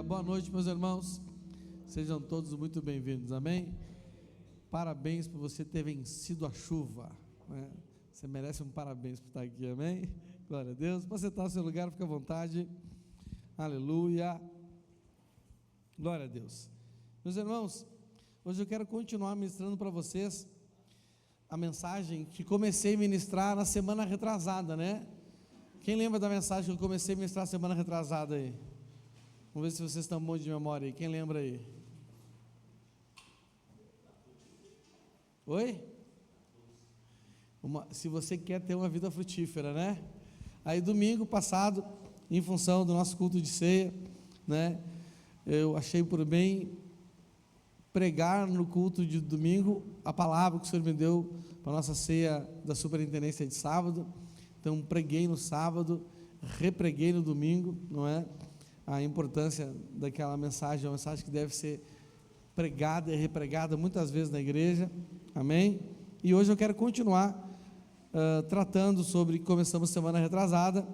boa noite, meus irmãos, sejam todos muito bem-vindos, amém? Parabéns por você ter vencido a chuva, né? Você merece um parabéns por estar aqui, amém? Glória a Deus. Pode sentar no seu lugar, fica à vontade, aleluia, glória a Deus. Meus irmãos, hoje eu quero continuar ministrando para vocês a mensagem que comecei a ministrar na semana retrasada, né? Quem lembra da mensagem que eu comecei a ministrar semana retrasada aí? Vamos ver se vocês estão bons de memória aí. Quem lembra aí? Oi? Se você quer ter uma vida frutífera, né? Aí domingo passado, em função do nosso culto de ceia, né? Eu achei por bem pregar no culto de domingo a palavra que o Senhor me deu para a nossa ceia da superintendência de sábado. Então preguei no sábado, repreguei no domingo, não é? A importância daquela mensagem, é uma mensagem que deve ser pregada e repregada muitas vezes na igreja, amém? E hoje eu quero continuar tratando sobre, começamos semana retrasada,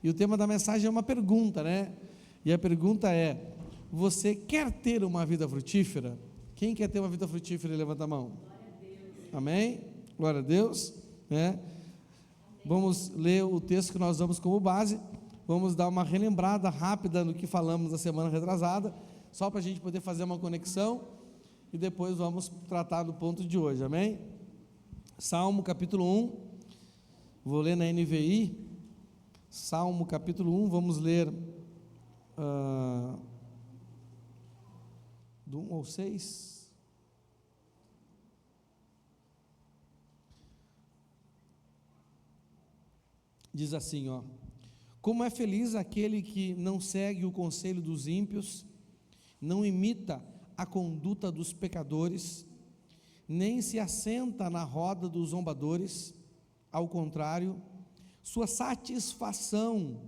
e o tema da mensagem é uma pergunta, né? E a pergunta é: você quer ter uma vida frutífera? Quem quer ter uma vida frutífera, levanta a mão. Glória a Deus. Amém? Glória a Deus, né? Vamos ler o texto que nós damos como base. Vamos dar uma relembrada rápida no que falamos na semana retrasada, só para a gente poder fazer uma conexão, e depois vamos tratar do ponto de hoje, amém? Salmo capítulo 1, vou ler na NVI, Salmo capítulo 1, vamos ler do 1 ao 6. Diz assim, ó: como é feliz aquele que não segue o conselho dos ímpios, não imita a conduta dos pecadores, nem se assenta na roda dos zombadores. Ao contrário, sua satisfação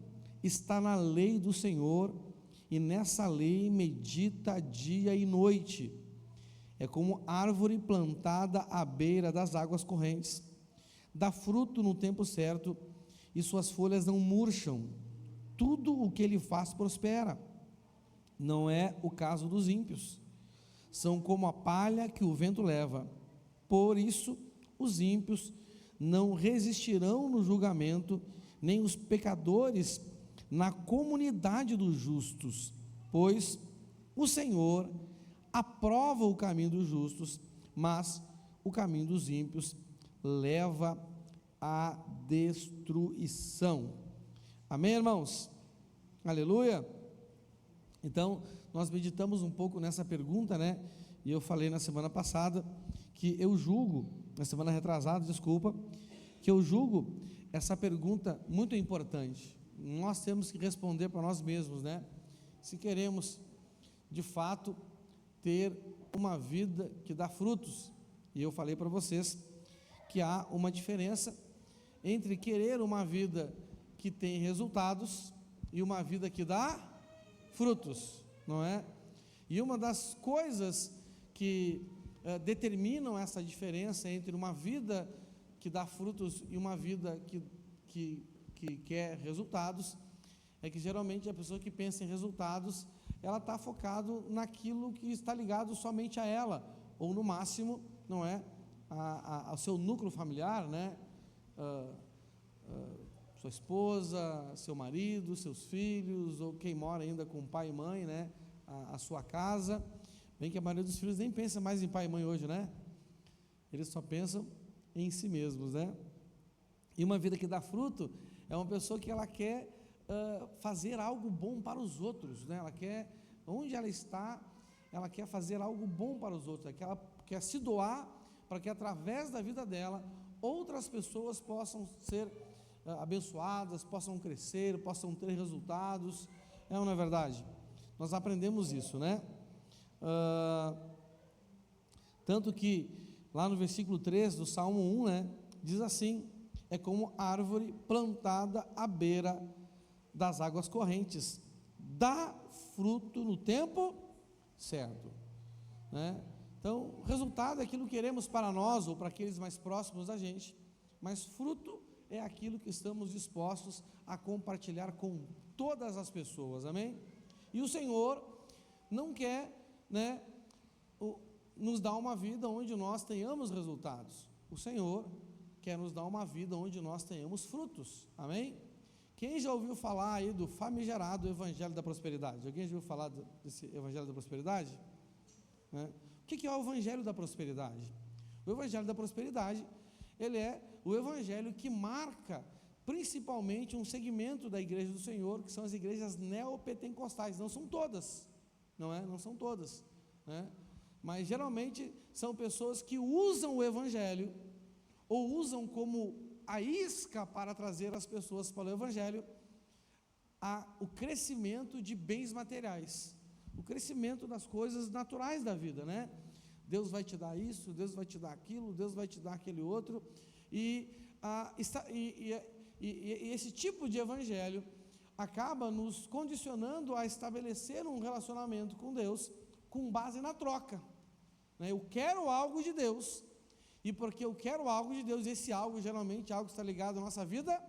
está na lei do Senhor, e nessa lei medita dia e noite. É como árvore plantada à beira das águas correntes, dá fruto no tempo certo, e suas folhas não murcham. Tudo o que ele faz prospera. Não é o caso dos ímpios. São como a palha que o vento leva. Por isso, os ímpios não resistirão no julgamento, nem os pecadores na comunidade dos justos, pois o Senhor aprova o caminho dos justos, mas o caminho dos ímpios leva a destruição. Amém, irmãos? Aleluia. Então, nós meditamos um pouco nessa pergunta, né? E eu falei na semana passada que eu julgo, na semana retrasada, desculpa, que eu julgo essa pergunta muito importante. Nós temos que responder para nós mesmos, né? Se queremos, de fato, ter uma vida que dá frutos. E eu falei para vocês que há uma diferença entre querer uma vida que tem resultados e uma vida que dá frutos, não é? E uma das coisas que determinam essa diferença entre uma vida que dá frutos e uma vida que quer resultados, é que geralmente a pessoa que pensa em resultados, ela está focado naquilo que está ligado somente a ela, ou no máximo, não é? Ao seu núcleo familiar, né? Sua esposa, seu marido, seus filhos, ou quem mora ainda com pai e mãe, né? A sua casa. Bem que a maioria dos filhos nem pensa mais em pai e mãe hoje, né? Eles só pensam em si mesmos, né? E uma vida que dá fruto é uma pessoa que ela quer fazer algo bom para os outros, né? Ela quer, onde ela está, ela quer fazer algo bom para os outros, ela quer se doar para que através da vida dela outras pessoas possam ser abençoadas, possam crescer, possam ter resultados. É ou não é verdade? Nós aprendemos isso, né? Tanto que lá no versículo 3 do Salmo 1, né, diz assim: é como árvore plantada à beira das águas correntes, dá fruto no tempo certo, né? Então, o resultado é aquilo que queremos para nós ou para aqueles mais próximos da gente, mas fruto é aquilo que estamos dispostos a compartilhar com todas as pessoas, amém? E o Senhor não quer, né, nos dar uma vida onde nós tenhamos resultados. O Senhor quer nos dar uma vida onde nós tenhamos frutos, amém? Quem já ouviu falar aí do famigerado Evangelho da Prosperidade? Alguém já ouviu falar desse Evangelho da Prosperidade? O que é o Evangelho da Prosperidade? O Evangelho da Prosperidade, ele é o Evangelho que marca principalmente um segmento da Igreja do Senhor, que são as igrejas neopentecostais. Não são todas, não são todas, mas geralmente são pessoas que usam o Evangelho, ou usam como a isca para trazer as pessoas para o Evangelho, o crescimento de bens materiais, o crescimento das coisas naturais da vida, Deus vai te dar isso, Deus vai te dar aquilo, Deus vai te dar aquele outro, e esse tipo de evangelho acaba nos condicionando a estabelecer um relacionamento com Deus com base na troca, Eu quero algo de Deus, e porque eu quero algo de Deus, esse algo geralmente é algo que está ligado à nossa vida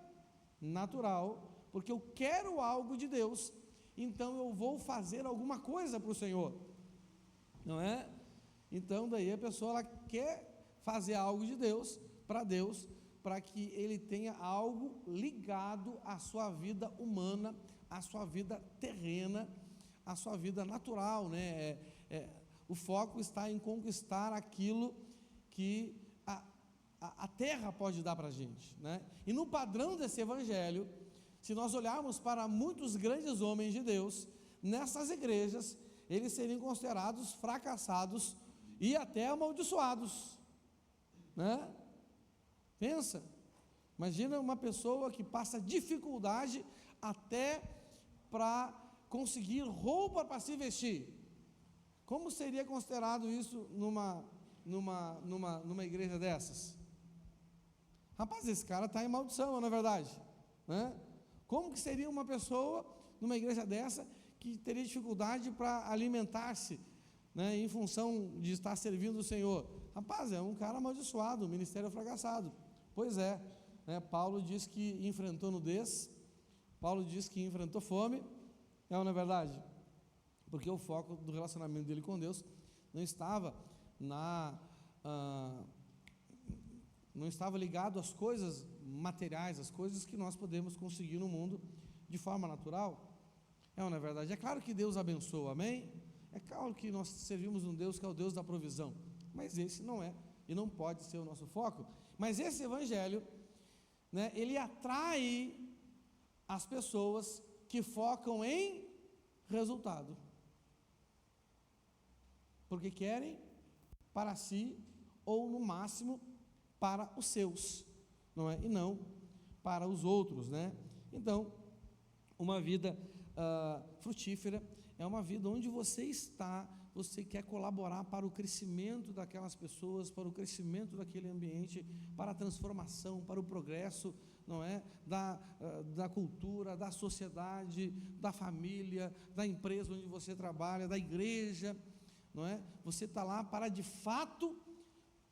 natural, porque eu quero algo de Deus, então eu vou fazer alguma coisa para o Senhor, não é? Então daí a pessoa ela quer fazer algo de Deus, para que ele tenha algo ligado à sua vida humana, à sua vida terrena, à sua vida natural, o foco está em conquistar aquilo que a terra pode dar para a gente, E no padrão desse evangelho, se nós olharmos para muitos grandes homens de Deus, nessas igrejas, eles seriam considerados fracassados e até amaldiçoados, Pensa, imagina uma pessoa que passa dificuldade até para conseguir roupa para se vestir. Como seria considerado isso numa igreja dessas? Rapaz, esse cara está em maldição, não é verdade? Como que seria uma pessoa numa igreja dessa que teria dificuldade para alimentar-se, em função de estar servindo o Senhor? Rapaz, é um cara amaldiçoado, o ministério é fracassado. Pois é, Paulo diz que enfrentou nudez, Paulo diz que enfrentou fome, não é verdade? Porque o foco do relacionamento dele com Deus não estava não estava ligado às coisas materiais, às coisas que nós podemos conseguir no mundo de forma natural, não é verdade? É claro que Deus abençoa, amém? É claro que nós servimos um Deus que é o Deus da provisão, mas esse não é e não pode ser o nosso foco. Mas esse evangelho, ele atrai as pessoas que focam em resultado, porque querem para si, ou no máximo para os seus, e não para os outros, Então, uma vida frutífera é uma vida onde você quer colaborar para o crescimento daquelas pessoas, para o crescimento daquele ambiente, para a transformação, para o progresso, da cultura, da sociedade, da família, da empresa onde você trabalha, da igreja, Você está lá para de fato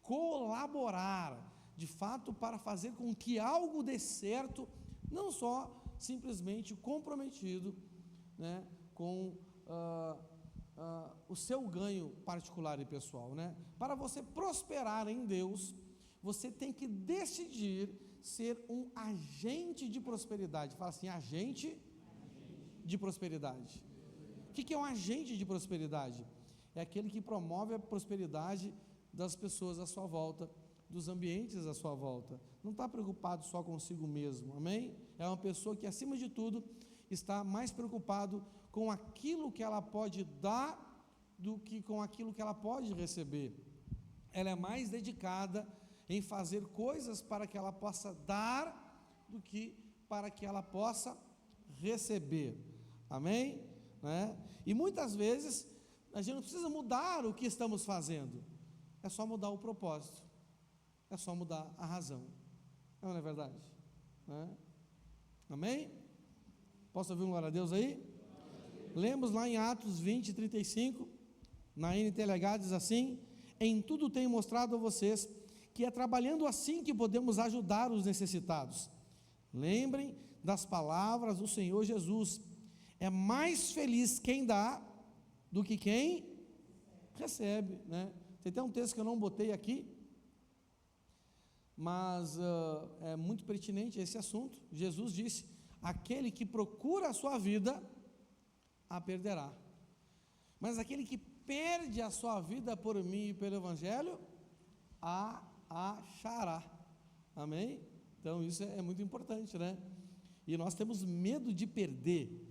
colaborar, de fato para fazer com que algo dê certo, não só simplesmente comprometido, com o seu ganho particular e pessoal, Para você prosperar em Deus, você tem que decidir ser um agente de prosperidade. Fala assim, agente de prosperidade. O que é um agente de prosperidade? É aquele que promove a prosperidade das pessoas à sua volta, dos ambientes à sua volta. Não está preocupado só consigo mesmo, amém? É uma pessoa que, acima de tudo, está mais preocupado com aquilo que ela pode dar do que com aquilo que ela pode receber. Ela é mais dedicada em fazer coisas para que ela possa dar do que para que ela possa receber, amém? E muitas vezes a gente não precisa mudar o que estamos fazendo, é só mudar o propósito, é só mudar a razão, não é verdade? Amém? Posso ouvir um glória a Deus aí? Lemos lá em Atos 20, 35, na NTLH diz assim: em tudo tenho mostrado a vocês que é trabalhando assim que podemos ajudar os necessitados. Lembrem das palavras do Senhor Jesus: É mais feliz quem dá do que quem recebe, né? Tem até um texto que eu não botei aqui, mas é muito pertinente esse assunto. Jesus disse: aquele que procura a sua vida, a perderá, mas aquele que perde a sua vida por mim e pelo Evangelho, a achará. Amém? Então isso é muito importante, né? E nós temos medo de perder,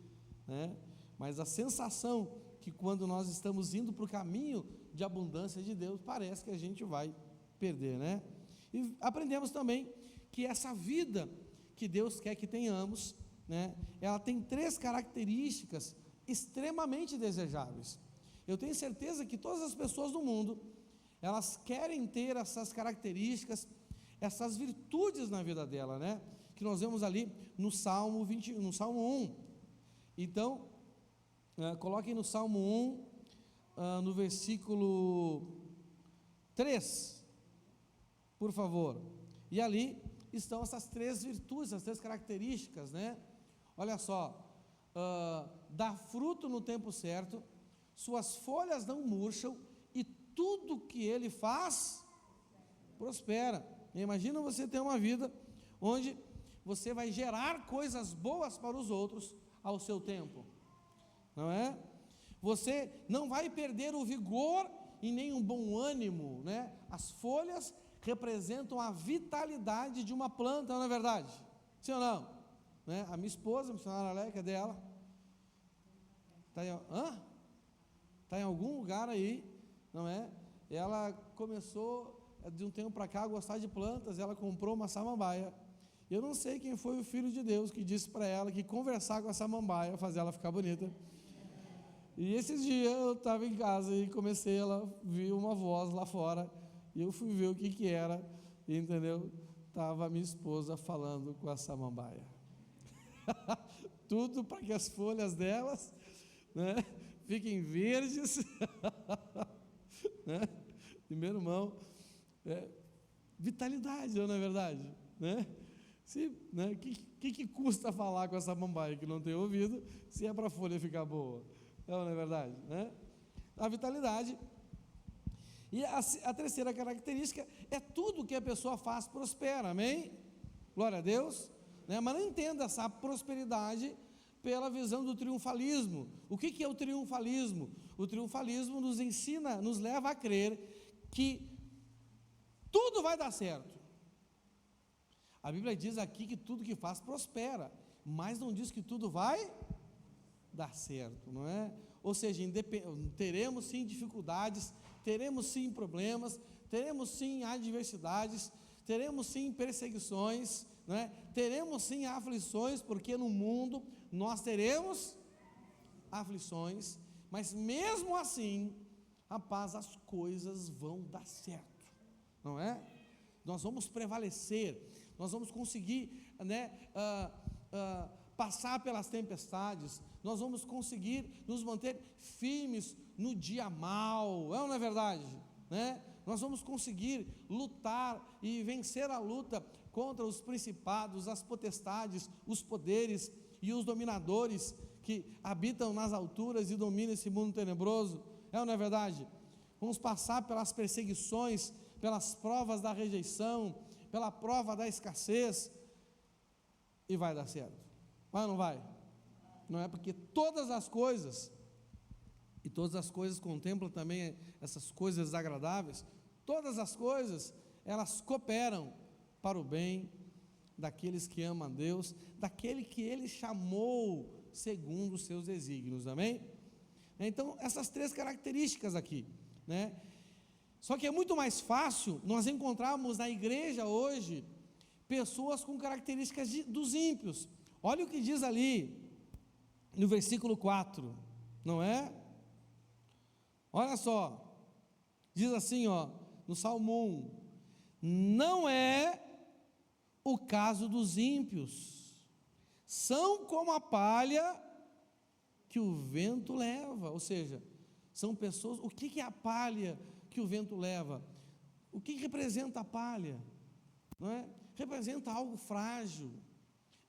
né? Mas a sensação que quando nós estamos indo para o caminho de abundância de Deus, parece que a gente vai perder, né? E aprendemos também que essa vida que Deus quer que tenhamos, né, ela tem 3 características extremamente desejáveis. Eu tenho certeza que todas as pessoas do mundo, elas querem ter essas características, essas virtudes na vida dela, né? Que nós vemos ali no Salmo 20, no Salmo 1. Então, coloquem no Salmo 1, no versículo 3, por favor. E ali estão essas 3 virtudes, essas 3 características, né? Olha só, dá fruto no tempo certo, suas folhas não murcham, e tudo que ele faz, prospera. Imagina você ter uma vida onde você vai gerar coisas boas para os outros ao seu tempo, não é? Você não vai perder o vigor e nem um bom ânimo, né? As folhas representam a vitalidade de uma planta, não é verdade? Sim ou não? Né? A minha esposa, a missionária Léia, cadê ela? Está em algum lugar aí, não é? Ela começou de um tempo para cá a gostar de plantas. Ela comprou uma samambaia. Eu não sei quem foi o Filho de Deus que disse para ela que conversar com a samambaia fazia ela ficar bonita. E esses dias eu estava em casa e ela viu uma voz lá fora, e eu fui ver o que era, entendeu? Estava a minha esposa falando com a samambaia. Tudo para que as folhas delas, né, fiquem verdes, né? Primeiro mão, vitalidade, não é verdade? Né? Que custa falar com essa samambaia que não tem ouvido, se é para a folha ficar boa? Não é verdade? Né? A vitalidade. E a terceira característica é tudo que a pessoa faz prospera, amém? Glória a Deus, né? Mas não entenda essa prosperidade pela visão do triunfalismo. O que é o triunfalismo? O triunfalismo nos ensina, nos leva a crer que tudo vai dar certo. A Bíblia diz aqui que tudo que faz prospera, mas não diz que tudo vai dar certo, não é? Ou seja, teremos sim dificuldades, teremos sim problemas, teremos sim adversidades, teremos sim perseguições, não é? Teremos sim aflições, porque no mundo nós teremos aflições, mas mesmo assim, rapaz, as coisas vão dar certo, não é? Nós vamos prevalecer, nós vamos conseguir, né, passar pelas tempestades, nós vamos conseguir nos manter firmes no dia mau, não é verdade? Né? Nós vamos conseguir lutar e vencer a luta contra os principados, as potestades, os poderes e os dominadores que habitam nas alturas e dominam esse mundo tenebroso, não é verdade? Vamos passar pelas perseguições, pelas provas da rejeição, pela prova da escassez, e vai dar certo. Vai ou não vai? Não é? Porque todas as coisas, e todas as coisas contemplam também essas coisas desagradáveis, todas as coisas, elas cooperam para o bem daqueles que amam a Deus, daquele que Ele chamou segundo os seus desígnios, amém? Então, essas 3 características aqui, né? Só que é muito mais fácil nós encontrarmos na igreja hoje pessoas com características dos ímpios. Olha o que diz ali no versículo 4, não é? Olha só, diz assim, no Salmo 1: não é o caso dos ímpios, são como a palha que o vento leva. Ou seja, são pessoas. O que é a palha que o vento leva? O que representa a palha? Não é? Representa algo frágil,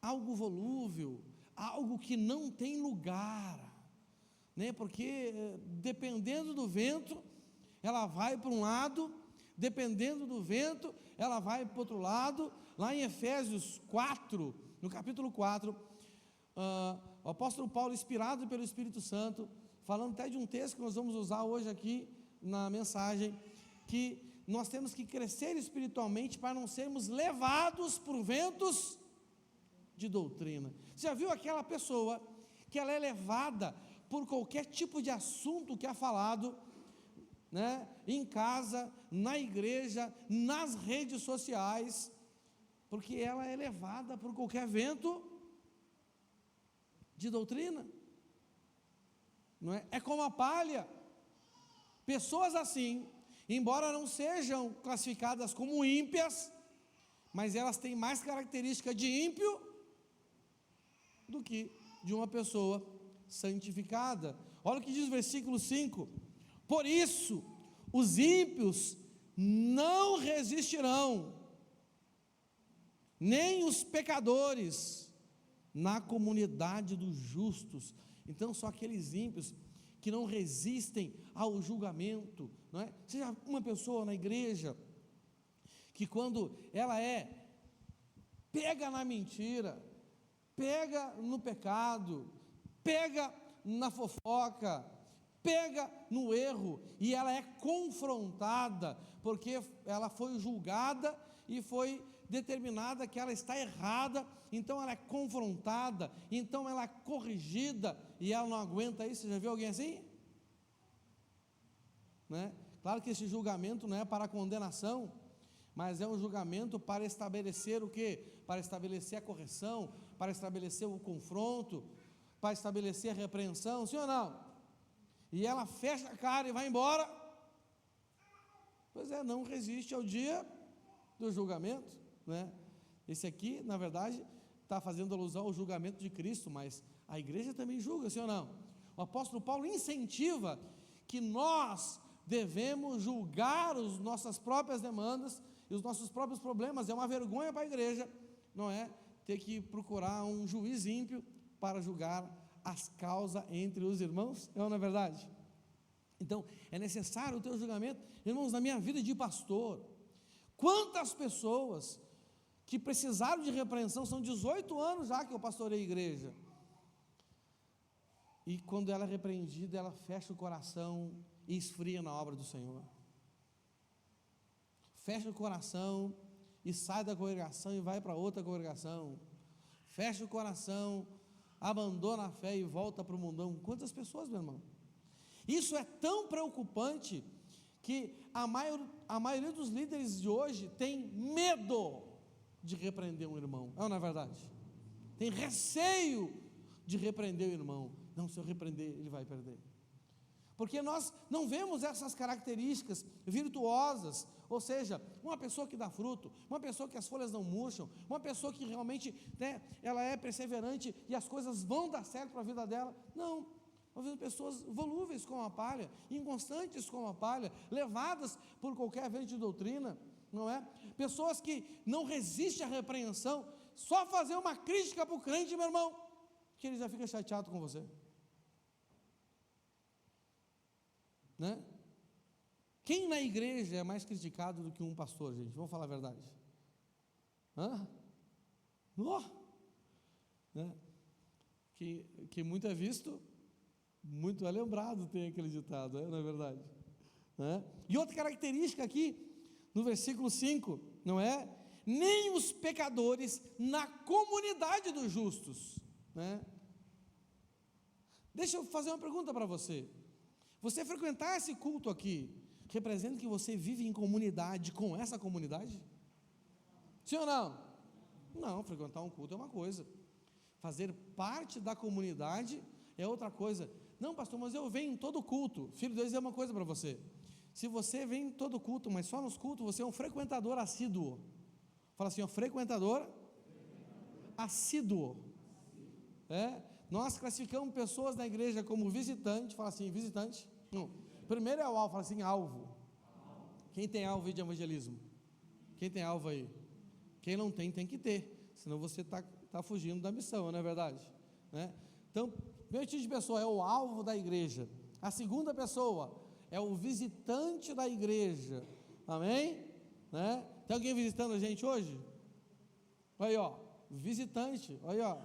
algo volúvel, algo que não tem lugar, né? Porque dependendo do vento, ela vai para um lado, dependendo do vento, ela vai para o outro lado. Lá em Efésios 4, no capítulo 4, o apóstolo Paulo, inspirado pelo Espírito Santo, falando até de um texto que nós vamos usar hoje aqui na mensagem, que nós temos que crescer espiritualmente para não sermos levados por ventos de doutrina. Você já viu aquela pessoa que ela é levada por qualquer tipo de assunto que é falado, né, em casa, na igreja, nas redes sociais, porque ela é levada por qualquer vento de doutrina, não é? É como a palha. Pessoas assim, embora não sejam classificadas como ímpias, mas elas têm mais característica de ímpio do que de uma pessoa santificada. Olha o que diz o versículo 5: por isso os ímpios não resistirão, nem os pecadores na comunidade dos justos. Então são aqueles ímpios que não resistem ao julgamento, não é? Seja uma pessoa na igreja que, quando ela pega na mentira, pega no pecado, pega na fofoca, pega no erro, e ela é confrontada, porque ela foi julgada e foi determinada que ela está errada, então ela é confrontada, então ela é corrigida, e ela não aguenta isso. Você já viu alguém assim? Né? Claro que esse julgamento não é para condenação, mas é um julgamento para estabelecer o quê? Para estabelecer a correção, para estabelecer o confronto, para estabelecer a repreensão, sim ou não? E ela fecha a cara e vai embora. Pois é, não resiste ao dia do julgamento, né? Esse aqui, na verdade, está fazendo alusão ao julgamento de Cristo, mas a igreja também julga, sim ou não? O apóstolo Paulo incentiva que nós devemos julgar as nossas próprias demandas e os nossos próprios problemas. É uma vergonha para a igreja, não é? Ter que procurar um juiz ímpio para julgar as causas entre os irmãos, não é verdade? Então, é necessário o teu julgamento. Irmãos, na minha vida de pastor, quantas pessoas que precisaram de repreensão, são 18 anos já que eu pastorei a igreja, e quando ela é repreendida, ela fecha o coração e esfria na obra do Senhor, fecha o coração e sai da congregação e vai para outra congregação, fecha o coração, abandona a fé e volta para o mundão. Quantas pessoas, meu irmão? Isso é tão preocupante que a maioria dos líderes de hoje tem medo de repreender um irmão, não é verdade? Tem receio de repreender o irmão. Não, se eu repreender, ele vai perder. Porque nós não vemos essas características virtuosas, ou seja, uma pessoa que dá fruto, uma pessoa que as folhas não murcham, uma pessoa que realmente, né, ela é perseverante e as coisas vão dar certo para a vida dela. Não, nós vemos pessoas volúveis como a palha, inconstantes como a palha, levadas por qualquer vento de doutrina, não é? Pessoas que não resistem à repreensão. Só fazer uma crítica para o crente, meu irmão, que ele já fica chateado com você, né? Quem na igreja é mais criticado do que um pastor, gente? Vamos falar a verdade. Né? Que muito é visto, muito é lembrado, tem aquele ditado, não é verdade? Né? E outra característica aqui, no versículo 5, não é? Nem os pecadores na comunidade dos justos, né? Deixa eu fazer uma pergunta para você. Você frequentar esse culto aqui representa que você vive em comunidade com essa comunidade? Sim ou não? Não, frequentar um culto é uma coisa, fazer parte da comunidade é outra coisa. Não, pastor, mas eu venho em todo culto. Filho de Deus, é uma coisa para você. Se você vem em todo culto, mas só nos cultos, você é um frequentador assíduo. Fala assim, frequentador assíduo. Nós classificamos pessoas na igreja como visitante. Fala assim, visitante. Não. Primeiro é o alvo, fala assim, alvo. Quem tem alvo de evangelismo? Quem tem alvo aí? Quem não tem, tem que ter. Senão você está fugindo da missão, não é verdade? né? Então, o primeiro tipo de pessoa é o alvo da igreja. A segunda pessoa é o visitante da igreja. Amém? Né? Tem alguém visitando a gente hoje? Aí, ó, visitante, aí, ó.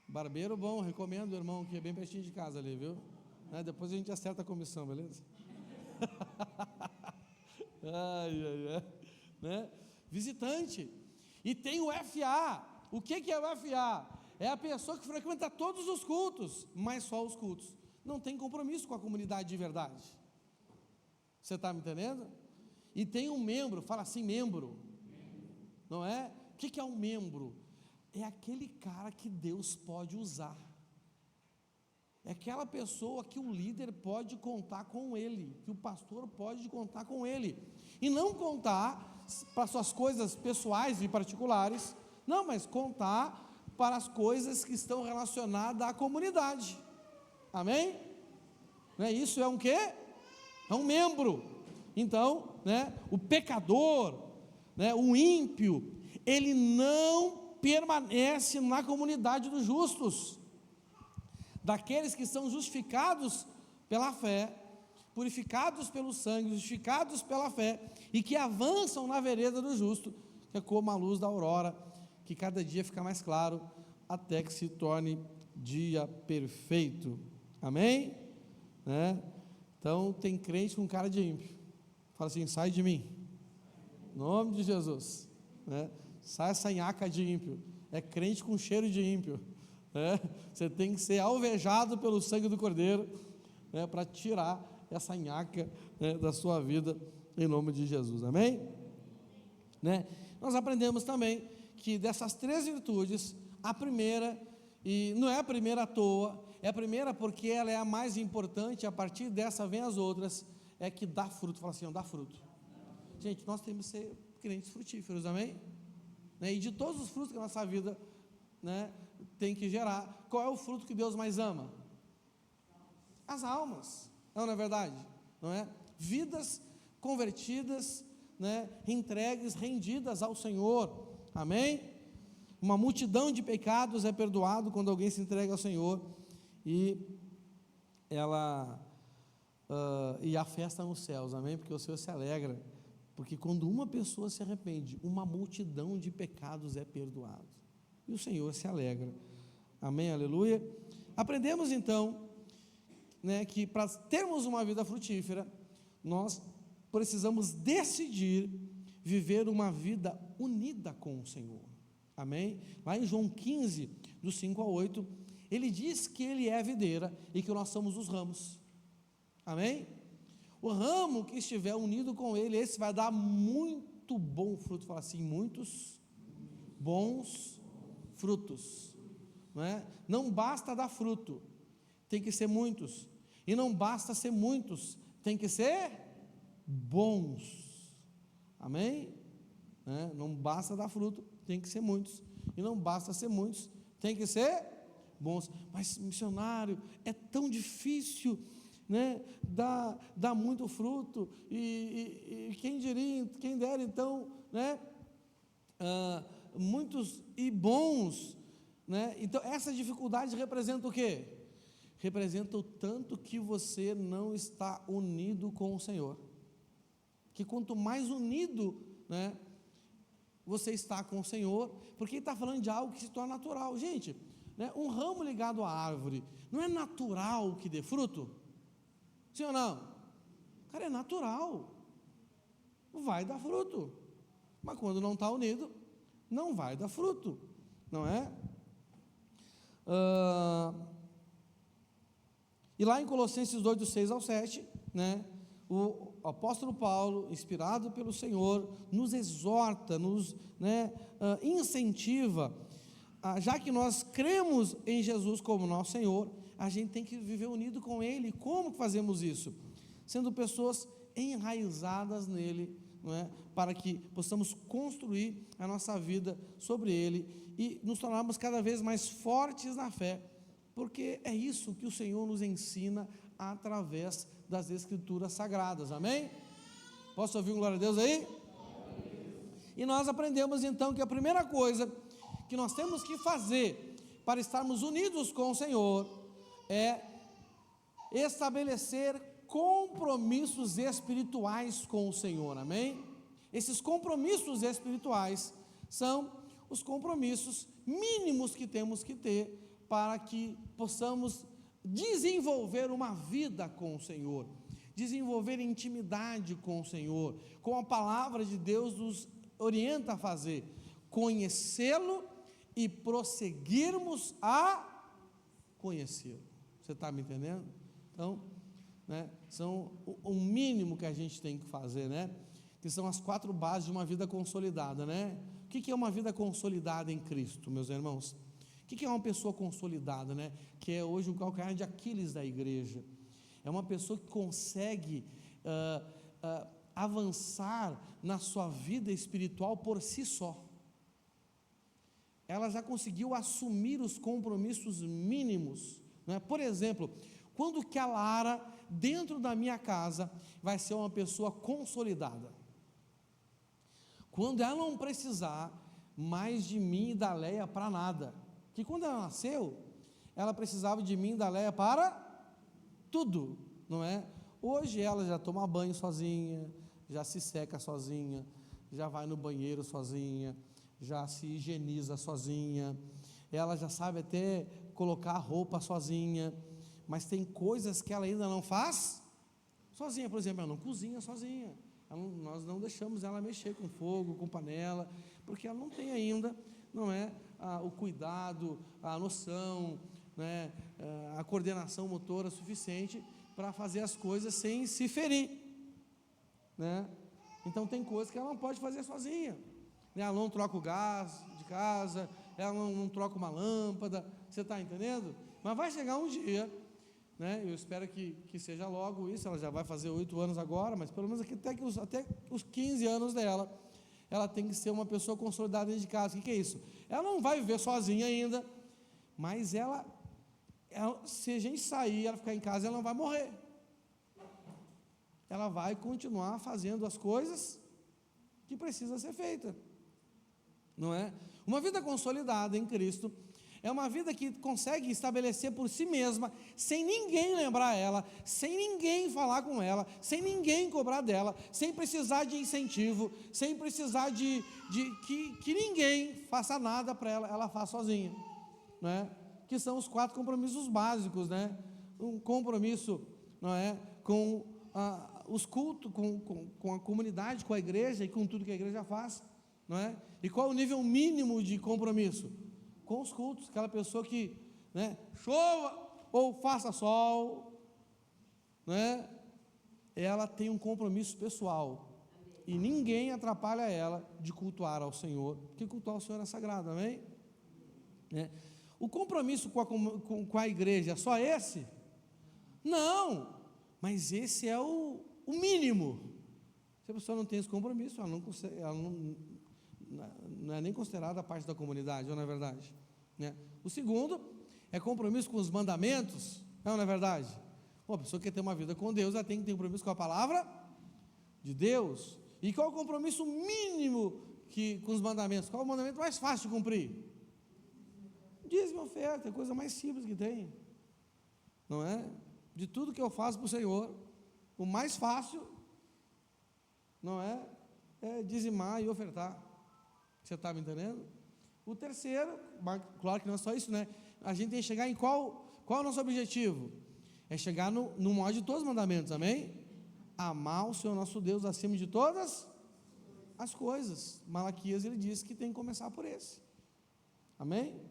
Barbeiro bom, recomendo, irmão, que é bem pertinho de casa ali, viu? Né? Depois a gente acerta a comissão, beleza? Né? Visitante. E tem o FA. O que é o FA? É a pessoa que frequenta todos os cultos, mas só os cultos. Não tem compromisso com a comunidade de verdade. Você está me entendendo? E tem um membro, fala assim, membro. Não é? O que é um membro? É aquele cara que Deus pode usar. É aquela pessoa que o líder pode contar com ele, que o pastor pode contar com ele. E não contar para suas coisas pessoais e particulares, não, mas contar para as coisas que estão relacionadas à comunidade. Amém? Né? Isso é um quê? É um membro. Então, né, o pecador, né, o ímpio, ele não permanece na comunidade dos justos, daqueles que são justificados pela fé, purificados pelo sangue, justificados pela fé, e que avançam na vereda do justo, que é como a luz da aurora, que cada dia fica mais claro, até que se torne dia perfeito. Amém? Né? Então, tem crente com cara de ímpio, fala assim, sai de mim, em nome de Jesus, né? Sai essa nhaca de ímpio, é crente com cheiro de ímpio, né? Você tem que ser alvejado pelo sangue do Cordeiro, né, para tirar essa nhaca, né, da sua vida, em nome de Jesus, amém? Né? Nós aprendemos também que dessas 3 virtudes, a primeira, e não é a primeira à toa, é a primeira porque ela é a mais importante, a partir dessa vem as outras, é que dá fruto. Fala assim, ó, dá fruto. Gente, nós temos que ser crentes frutíferos, amém? Né? E de todos os frutos que a nossa vida, né, tem que gerar, qual é o fruto que Deus mais ama? As almas, não é verdade? Não é? Vidas convertidas, né, entregues, rendidas ao Senhor, amém? Uma multidão de pecados é perdoado quando alguém se entrega ao Senhor, e e a festa nos céus, amém? Porque o Senhor se alegra, porque quando uma pessoa se arrepende, uma multidão de pecados é perdoado, e o Senhor se alegra, amém, aleluia. Aprendemos então, né, que para termos uma vida frutífera, nós precisamos decidir viver uma vida unida com o Senhor, amém? Lá em João 15, do 5 ao 8, ele diz que ele é a videira e que nós somos os ramos, amém? O ramo que estiver unido com ele, esse vai dar muito bom fruto. Fala assim, muitos bons frutos, não é? Não basta dar fruto, tem que ser muitos, e não basta ser muitos, tem que ser bons, amém? Não basta dar fruto, tem que ser muitos, e não basta ser muitos, tem que ser bons. Mas missionário, é tão difícil, né, dá muito fruto, e quem dera então, né, muitos e bons, né? Então essa dificuldade representa o quê? Representa o tanto que você não está unido com o Senhor, que quanto mais unido, né, você está com o Senhor, porque ele está falando de algo que se torna natural, gente, né, um ramo ligado à árvore, não é natural que dê fruto? Sim ou não? Cara, é natural, vai dar fruto, mas quando não está unido, não vai dar fruto, não é? E lá em Colossenses 2, do 6 ao 7, né, o apóstolo Paulo, inspirado pelo Senhor, nos exorta, nos, né, incentiva, já que nós cremos em Jesus como nosso Senhor, a gente tem que viver unido com Ele. Como fazemos isso? Sendo pessoas enraizadas nele, não é? Para que possamos construir a nossa vida sobre Ele e nos tornarmos cada vez mais fortes na fé, porque é isso que o Senhor nos ensina através das Escrituras Sagradas, amém? Posso ouvir um glória a Deus aí? E nós aprendemos então que a primeira coisa que nós temos que fazer para estarmos unidos com o Senhor é estabelecer compromissos espirituais com o Senhor, amém? Esses compromissos espirituais são os compromissos mínimos que temos que ter para que possamos desenvolver uma vida com o Senhor, desenvolver intimidade com o Senhor, como a palavra de Deus nos orienta a fazer, conhecê-lo e prosseguirmos a conhecê-lo. Você está me entendendo? Então, são o mínimo que a gente tem que fazer, que são as 4 bases de uma vida consolidada, O que é uma vida consolidada em Cristo, meus irmãos? O que é uma pessoa consolidada, Que é hoje o calcanhar de Aquiles da igreja. É uma pessoa que consegue avançar na sua vida espiritual por si só. Ela já conseguiu assumir os compromissos mínimos, Por exemplo, quando que a Lara, dentro da minha casa, vai ser uma pessoa consolidada? Quando ela não precisar mais de mim e da Leia para nada. Que quando ela nasceu, ela precisava de mim e da Leia para tudo, não é? Hoje ela já toma banho sozinha, já se seca sozinha, já vai no banheiro sozinha, já se higieniza sozinha, ela já sabe até colocar a roupa sozinha, mas tem coisas que ela ainda não faz sozinha. Por exemplo, ela não cozinha sozinha, nós não deixamos ela mexer com fogo, com panela, porque ela não tem ainda, o cuidado, a noção, a coordenação motora suficiente para fazer as coisas sem se ferir, Então tem coisas que ela não pode fazer sozinha, ela não troca o gás de casa, ela não troca uma lâmpada, você está entendendo? Mas vai chegar um dia, eu espero que seja logo isso. Ela já vai fazer 8 anos agora, mas pelo menos até os 15 anos dela, ela tem que ser uma pessoa consolidada dentro de casa. O que é isso? Ela não vai viver sozinha ainda, mas ela, se a gente sair, ela ficar em casa, ela não vai morrer, ela vai continuar fazendo as coisas que precisa ser feita, não é? Uma vida consolidada em Cristo é uma vida que consegue estabelecer por si mesma, sem ninguém lembrar ela, sem ninguém falar com ela, sem ninguém cobrar dela, sem precisar de incentivo, sem precisar de que ninguém faça nada para ela, ela faz sozinha, Que são os 4 compromissos básicos, Um compromisso, com os cultos, com a comunidade, com a igreja e com tudo que a igreja faz, E qual o nível mínimo de compromisso? Com os cultos, aquela pessoa que, chova ou faça sol, ela tem um compromisso pessoal, e ninguém atrapalha ela de cultuar ao Senhor, porque cultuar ao Senhor é sagrado, amém? O compromisso com a igreja é só esse? Não, mas esse é o mínimo. Se a pessoa não tem esse compromisso, ela não é nem considerada parte da comunidade, não é verdade? O segundo é compromisso com os mandamentos, não é verdade? A pessoa que quer ter uma vida com Deus, ela tem que ter compromisso com a palavra de Deus. E qual é o compromisso mínimo com os mandamentos? Qual é o mandamento mais fácil de cumprir? Dízimo e oferta, é a coisa mais simples que tem, não é? De tudo que eu faço para o Senhor, o mais fácil, é dizimar e ofertar. Você está me entendendo? O terceiro, claro que não é só isso, A gente tem que chegar em qual é o nosso objetivo? É chegar no maior de todos os mandamentos, amém? Amar o Senhor nosso Deus acima de todas as coisas. Malaquias, ele diz que tem que começar por esse, amém?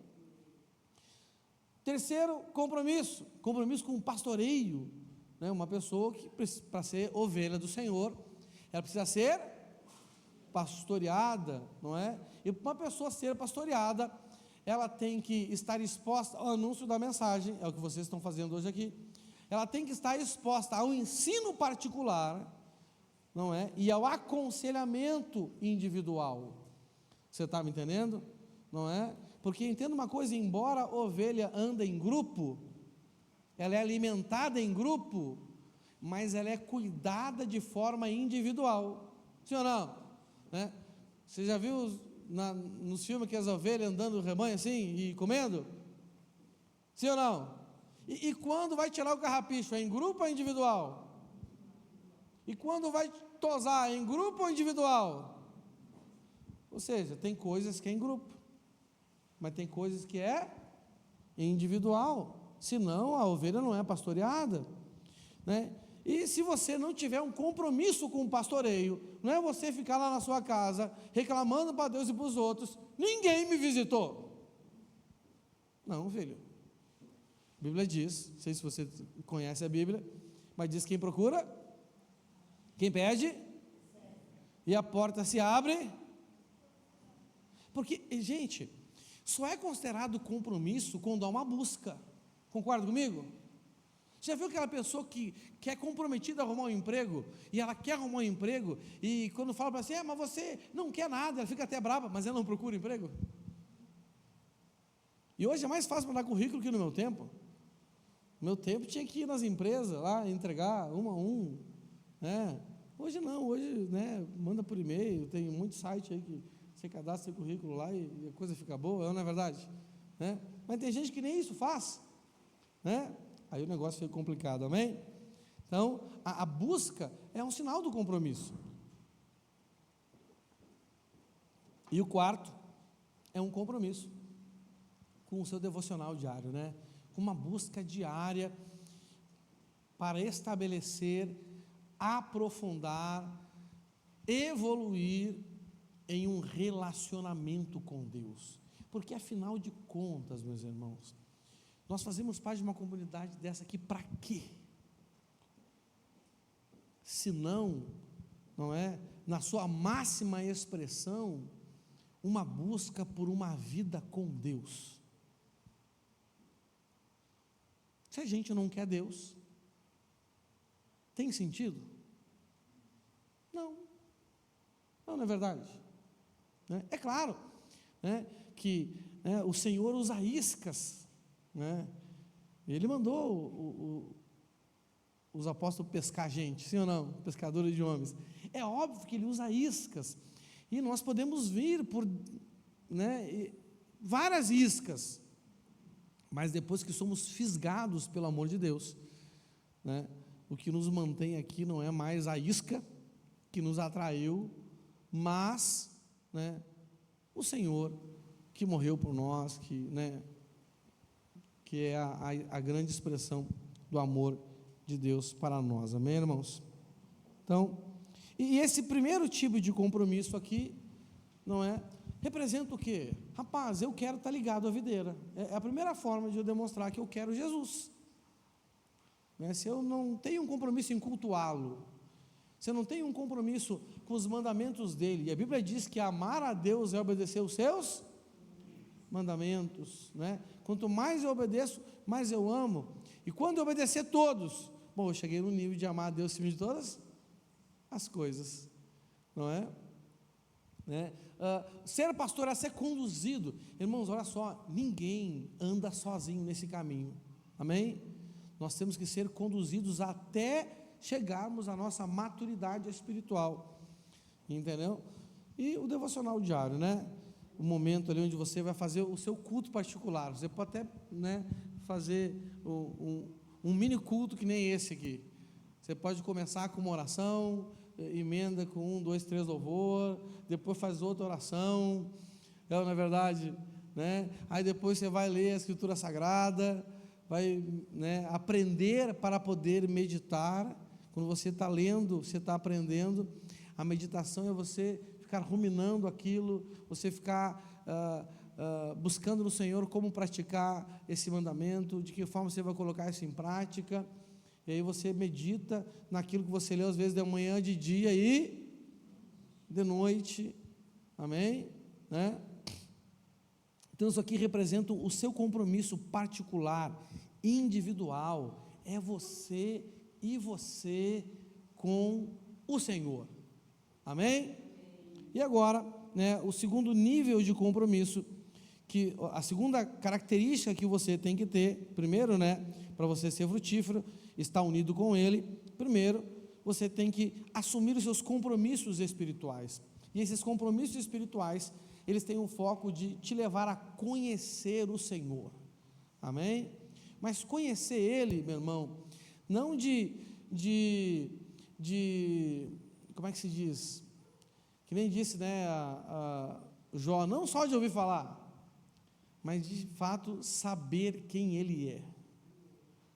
Terceiro compromisso com o pastoreio, Uma pessoa que, para ser ovelha do Senhor, ela precisa ser pastoreada, não é? E para uma pessoa ser pastoreada, ela tem que estar exposta ao anúncio da mensagem, é o que vocês estão fazendo hoje aqui. Ela tem que estar exposta ao ensino particular, não é? E ao aconselhamento individual. Você está me entendendo? Não é? Porque entenda uma coisa, embora a ovelha ande em grupo, ela é alimentada em grupo, mas ela é cuidada de forma individual. Sim ou não? Você já viu nos filmes que as ovelhas andando no rebanho assim e comendo? Sim ou não? E quando vai tirar o carrapicho, é em grupo ou individual? E quando vai tosar, é em grupo ou individual? Ou seja, tem coisas que é em grupo, mas tem coisas que é individual, senão a ovelha não é pastoreada, né? E se você não tiver um compromisso com o pastoreio, não é você ficar lá na sua casa reclamando para Deus e para os outros: ninguém me visitou. Não, filho. A Bíblia diz, não sei se você conhece a Bíblia, mas diz: quem procura, quem pede, e a porta se abre. Porque, gente, só é considerado compromisso quando há uma busca. Concorda comigo? Já viu aquela pessoa que é comprometida a arrumar um emprego, e ela quer arrumar um emprego, e quando fala para você: mas você não quer nada, ela fica até brava, mas ela não procura emprego? E hoje é mais fácil mandar currículo que no meu tempo. No meu tempo tinha que ir nas empresas lá, entregar um a um, né? Hoje não, hoje, né, manda por e-mail, tem muito site aí que você cadastra seu currículo lá e a coisa fica boa, não é verdade? Né? Mas tem gente que nem isso faz, né? Aí o negócio fica complicado, amém? Então, a busca é um sinal do compromisso. E o quarto é um compromisso com o seu devocional diário, né? Com uma busca diária para estabelecer, aprofundar, evoluir em um relacionamento com Deus. Porque afinal de contas, meus irmãos, nós fazemos parte de uma comunidade dessa aqui para quê? Se não é, na sua máxima expressão, uma busca por uma vida com Deus. Se a gente não quer Deus, tem sentido? Não. Não é verdade? É claro, né, que o Senhor usa iscas, né? Ele mandou os apóstolos pescar gente, sim ou não? Pescadores de homens. É óbvio que ele usa iscas, e nós podemos vir por, né, várias iscas, mas depois que somos fisgados pelo amor de Deus, né, o que nos mantém aqui não é mais a isca que nos atraiu, mas, né, o Senhor que morreu por nós, que é a grande expressão do amor de Deus para nós, amém, irmãos? Então, e esse primeiro tipo de compromisso aqui, não é? Representa o quê? Rapaz, eu quero estar ligado à videira. É a primeira forma de eu demonstrar que eu quero Jesus. Né? Se eu não tenho um compromisso em cultuá-lo, se eu não tenho um compromisso com os mandamentos dele, e a Bíblia diz que amar a Deus é obedecer os seus mandamentos, né? Quanto mais eu obedeço, mais eu amo. E quando eu obedecer todos, bom, eu cheguei no nível de amar a Deus acima de todas as coisas, não é? Né? Ser pastor é ser conduzido. Irmãos, olha só, ninguém anda sozinho nesse caminho, amém? Nós temos que ser conduzidos até chegarmos à nossa maturidade espiritual, entendeu? E o devocional diário, né? O momento ali onde você vai fazer o seu culto particular. Você pode até, né, fazer um mini culto que nem esse aqui. Você pode começar com uma oração, emenda com 1, 2, 3 louvor, depois faz outra oração, não é verdade, né? Aí depois você vai ler a Escritura Sagrada, vai, né, aprender para poder meditar. Quando você está lendo, você está aprendendo. A meditação é você ficar ruminando aquilo, você ficar buscando no Senhor como praticar esse mandamento, de que forma você vai colocar isso em prática. E aí você medita naquilo que você leu, às vezes de manhã, de dia e de noite, amém? Né? Então isso aqui representa o seu compromisso particular, individual, é você e você com o Senhor, amém? E agora, né, o segundo nível de compromisso, a segunda característica que você tem que ter, primeiro, né, para você ser frutífero, estar unido com Ele, primeiro, você tem que assumir os seus compromissos espirituais, e esses compromissos espirituais, eles têm um foco de te levar a conhecer o Senhor, amém? Mas conhecer Ele, meu irmão, não como é que se diz? Que nem disse, né, Jó, não só de ouvir falar, mas de fato saber quem Ele é,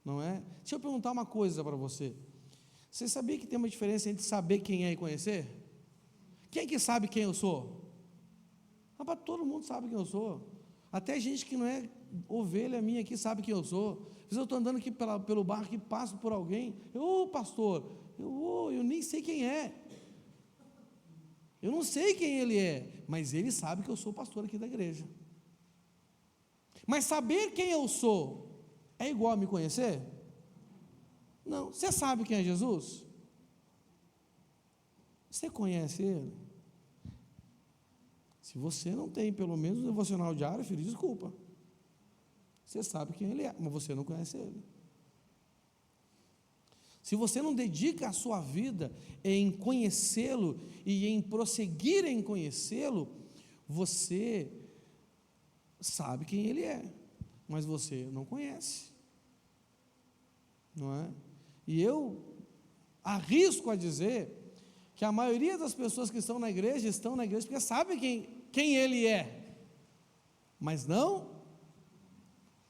não é? Deixa eu perguntar uma coisa para você. Você sabia que tem uma diferença entre saber quem é e conhecer? Quem que sabe quem eu sou? Rapaz, todo mundo sabe quem eu sou. Até gente que não é ovelha minha aqui sabe quem eu sou. Às vezes eu estou andando aqui pelo bairro e passo por alguém, pastor, eu nem sei quem é. Eu não sei quem ele é, mas ele sabe que eu sou pastor aqui da igreja. Mas saber quem eu sou é igual a me conhecer? Não. Você sabe quem é Jesus? Você conhece Ele? Se você não tem pelo menos um devocional diário, filho, desculpa. Você sabe quem Ele é, mas você não conhece Ele. Se você não dedica a sua vida em conhecê-lo e em prosseguir em conhecê-lo, você sabe quem Ele é, mas você não conhece, não é? E eu arrisco a dizer que a maioria das pessoas que estão na igreja porque sabem quem Ele é, mas não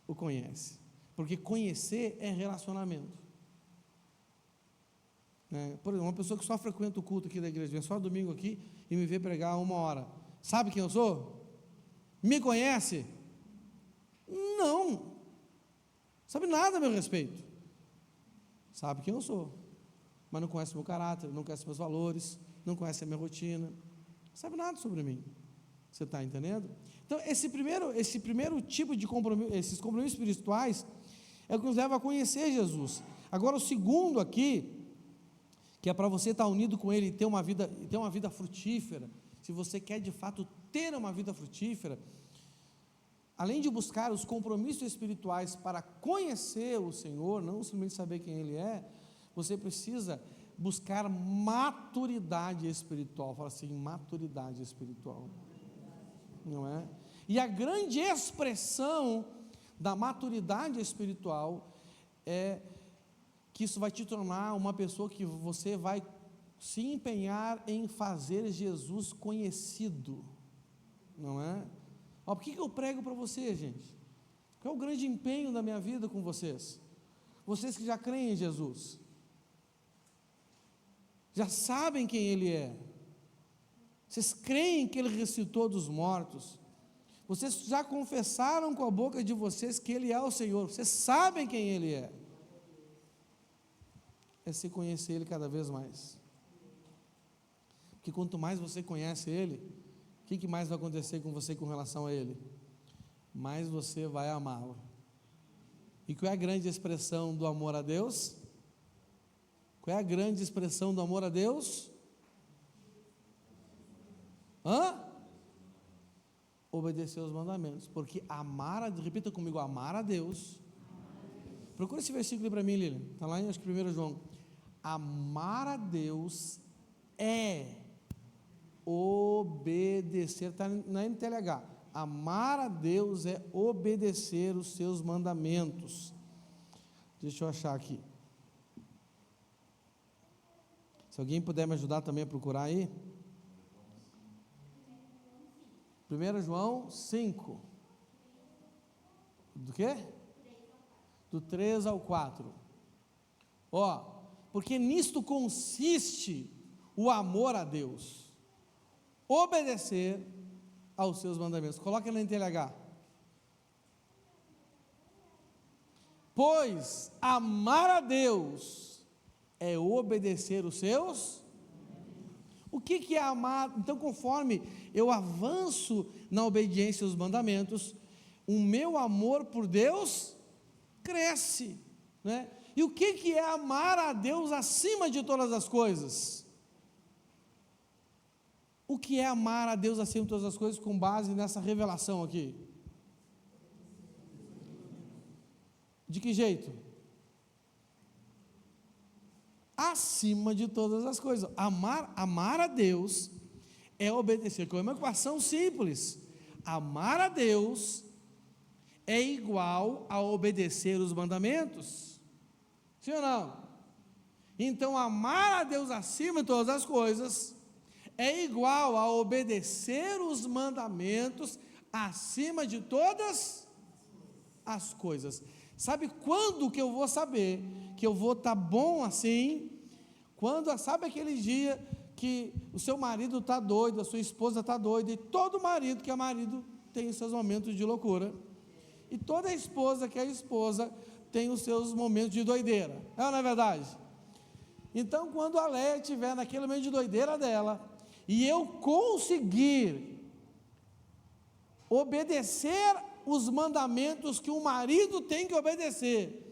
o conhece, porque conhecer é relacionamento. Por exemplo, uma pessoa que só frequenta o culto aqui da igreja, vem só domingo aqui e me vê pregar 1 hora, sabe quem eu sou? Me conhece? Não, sabe nada a meu respeito, sabe quem eu sou, mas não conhece meu caráter, não conhece meus valores, não conhece a minha rotina, não sabe nada sobre mim. Você está entendendo? Então esse primeiro tipo de compromisso, esses compromissos espirituais é o que nos leva a conhecer Jesus. Agora o segundo aqui, que é para você estar unido com Ele e ter uma vida frutífera. Se você quer de fato ter uma vida frutífera, além de buscar os compromissos espirituais para conhecer o Senhor, não simplesmente saber quem Ele é, você precisa buscar maturidade espiritual. Fala assim, maturidade espiritual, não é? E a grande expressão da maturidade espiritual é que isso vai te tornar uma pessoa que você vai se empenhar em fazer Jesus conhecido, não é? Por que eu prego para você, gente? Qual é o grande empenho da minha vida com vocês? Vocês que já creem em Jesus, já sabem quem Ele é, vocês creem que Ele ressuscitou dos mortos, vocês já confessaram com a boca de vocês que Ele é o Senhor, vocês sabem quem Ele é se conhecer Ele cada vez mais, porque quanto mais você conhece Ele, o que mais vai acontecer com você com relação a Ele? Mais você vai amá-lo. E qual é a grande expressão do amor a Deus? Qual é a grande expressão do amor a Deus? Obedecer os mandamentos, porque repita comigo, amar a Deus. Procura esse versículo para mim, Lilian, está lá em acho que 1 João. Amar a Deus é obedecer, está na NTLH, amar a Deus é obedecer os seus mandamentos. Deixa eu achar aqui, se alguém puder me ajudar também a procurar aí, 1 João 5, do quê? Do 3 ao 4, porque nisto consiste o amor a Deus, obedecer aos seus mandamentos. Coloca na NTLH. Pois amar a Deus é obedecer os seus. O que é amar? Então, conforme eu avanço na obediência aos mandamentos, o meu amor por Deus cresce, né? E o que é amar a Deus acima de todas as coisas? O que é amar a Deus acima de todas as coisas com base nessa revelação aqui? De que jeito? Acima de todas as coisas. Amar a Deus é obedecer, com uma equação simples. Amar a Deus é igual a obedecer os mandamentos? Sim ou não? Então, amar a Deus acima de todas as coisas é igual a obedecer os mandamentos acima de todas as coisas. Sabe quando que eu vou saber que eu vou estar bom assim? Quando, sabe aquele dia que o seu marido está doido, a sua esposa está doida, e todo marido que é marido tem os seus momentos de loucura, e toda esposa que é esposa tem os seus momentos de doideira, é ou não é verdade? Então, quando a Léia estiver naquele momento de doideira dela, e eu conseguir obedecer os mandamentos que o marido tem que obedecer,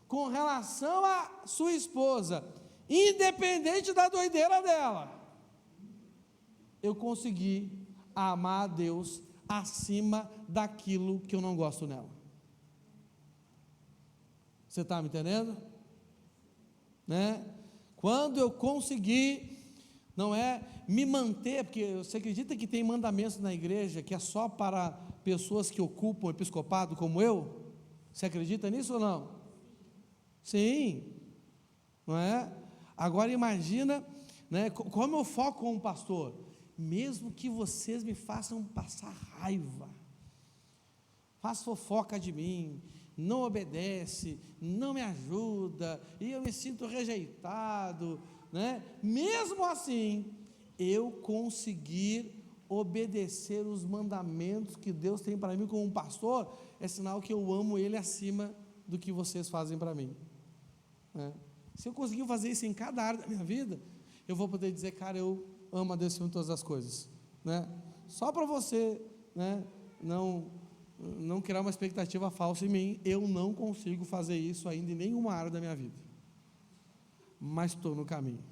com relação à sua esposa, independente da doideira dela, eu consegui amar a Deus acima daquilo que eu não gosto nela. Você está me entendendo? Né? Quando eu conseguir, não é me manter, porque você acredita que tem mandamentos na igreja que é só para pessoas que ocupam o episcopado como eu? Você acredita nisso ou não? Sim, não é? Agora imagina, né, como eu foco como pastor, mesmo que vocês me façam passar raiva, faz fofoca de mim, não obedece, não me ajuda, e eu me sinto rejeitado, né? Mesmo assim, eu conseguir obedecer os mandamentos que Deus tem para mim como um pastor, é sinal que eu amo Ele acima do que vocês fazem para mim, né? Se eu conseguir fazer isso em cada área da minha vida, eu vou poder dizer, cara, eu amo a Deus acima de todas as coisas, né? Só para você, né, não criar uma expectativa falsa em mim, eu não consigo fazer isso ainda em nenhuma área da minha vida, mas estou no caminho,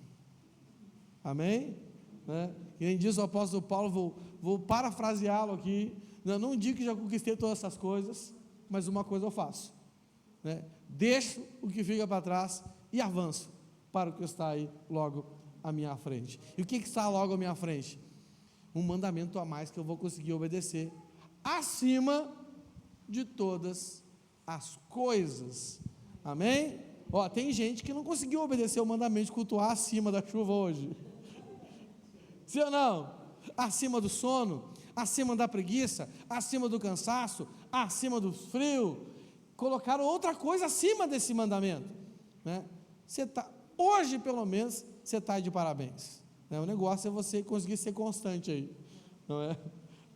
amém? Né? E nem diz o apóstolo Paulo, vou parafraseá-lo aqui, não digo que já conquistei todas essas coisas, mas uma coisa eu faço, né? Deixo o que fica para trás e avanço para o que está aí logo à minha frente. E o que está logo à minha frente? Um mandamento a mais que eu vou conseguir obedecer acima de todas as coisas, amém? Ó, tem gente que não conseguiu obedecer o mandamento de cultuar acima da chuva hoje, sim ou não? Acima do sono, acima da preguiça, acima do cansaço, acima do frio, colocaram outra coisa acima desse mandamento, né? Você tá, hoje pelo menos, você está de parabéns, né? O negócio é você conseguir ser constante aí, não é?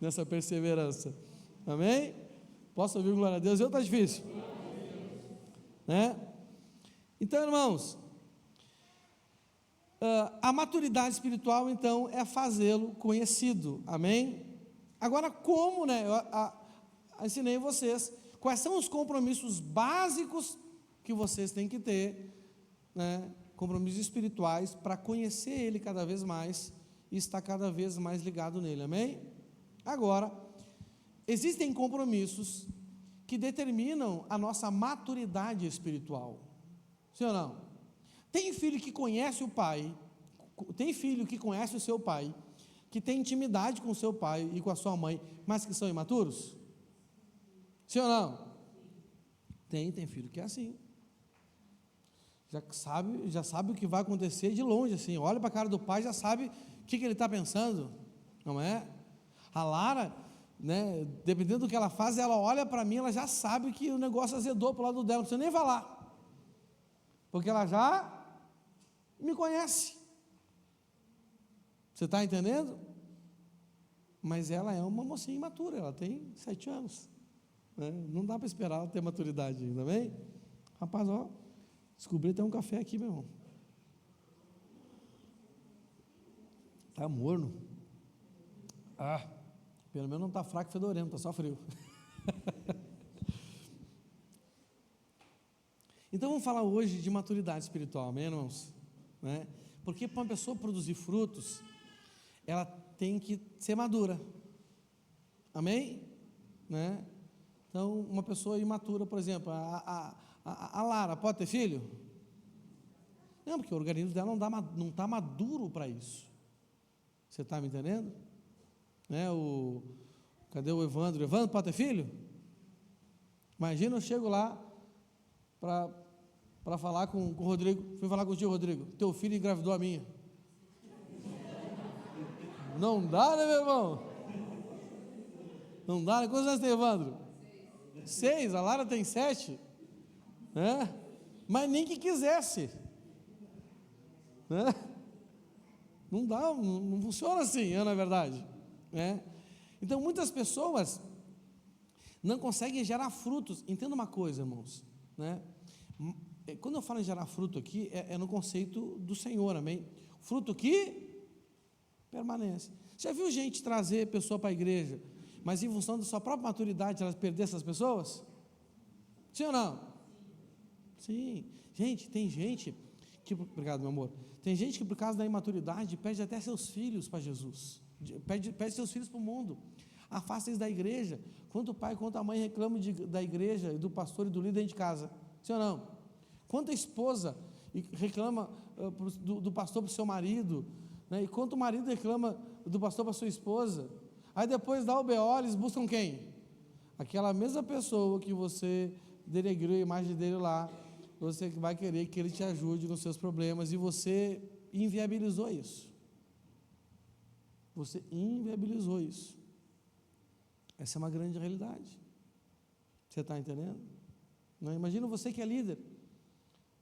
Nessa perseverança, amém? Posso ouvir glória a Deus? Está difícil, né? Então, irmãos, a maturidade espiritual, então, é fazê-lo conhecido, amém? Agora, como, né, eu ensinei vocês, quais são os compromissos básicos que vocês têm que ter, né, compromissos espirituais, para conhecer Ele cada vez mais, e estar cada vez mais ligado nele, amém? Agora, existem compromissos que determinam a nossa maturidade espiritual, sim ou não? Tem filho que conhece o pai, tem filho que conhece o seu pai, que tem intimidade com o seu pai e com a sua mãe, mas que são imaturos? Sim ou não? Tem filho que é assim, já sabe o que vai acontecer de longe, assim, olha para a cara do pai, já sabe o que ele está pensando, não é? A Lara, né, dependendo do que ela faz, ela olha para mim, ela já sabe que o negócio azedou para o lado dela, não precisa nem falar, porque ela já me conhece, você está entendendo? Mas ela é uma mocinha imatura, ela tem 7 anos, né? Não dá para esperar ela ter maturidade ainda, bem? Rapaz, ó, descobri até um café aqui, meu irmão, está morno, pelo menos não está fraco e fedorento, está só frio. Então vamos falar hoje de maturidade espiritual, amém, irmãos? Né? Porque para uma pessoa produzir frutos, ela tem que ser madura, amém? Né? Então, uma pessoa imatura, por exemplo, a Lara, pode ter filho? Não, porque o organismo dela não está maduro para isso, você está me entendendo? Né? Cadê o Evandro? Evandro, pode ter filho? Imagina, eu chego lá para falar com o Rodrigo, fui falar contigo, Rodrigo, teu filho engravidou a minha. Não dá, né, meu irmão? Não dá, né? Quantos anos tem, Evandro? 6, a Lara tem 7, né? Mas nem que quisesse, né? Não dá, não funciona assim, não é verdade? Né? Então, muitas pessoas não conseguem gerar frutos. Entenda uma coisa, irmãos, né? Quando eu falo em gerar fruto aqui, é no conceito do Senhor, amém? Fruto que permanece. Já viu gente trazer pessoa para a igreja, mas em função da sua própria maturidade, elas perder essas pessoas? Sim ou não? Sim. Gente, tem gente que, obrigado, meu amor, tem gente que por causa da imaturidade perde até seus filhos para Jesus, perde seus filhos para o mundo, afasta eles da igreja. Quanto o pai, quanto a mãe reclamam da igreja e do pastor e do líder dentro de casa? Sim ou não? Quanto a esposa reclama do pastor para o seu marido, né? E quanto o marido reclama do pastor para a sua esposa, aí depois dá o BO, eles buscam quem? Aquela mesma pessoa que você denegriu a imagem dele lá, você vai querer que ele te ajude nos seus problemas, e você inviabilizou isso. Você inviabilizou isso. Essa é uma grande realidade. Você está entendendo? Não, imagina você que é líder,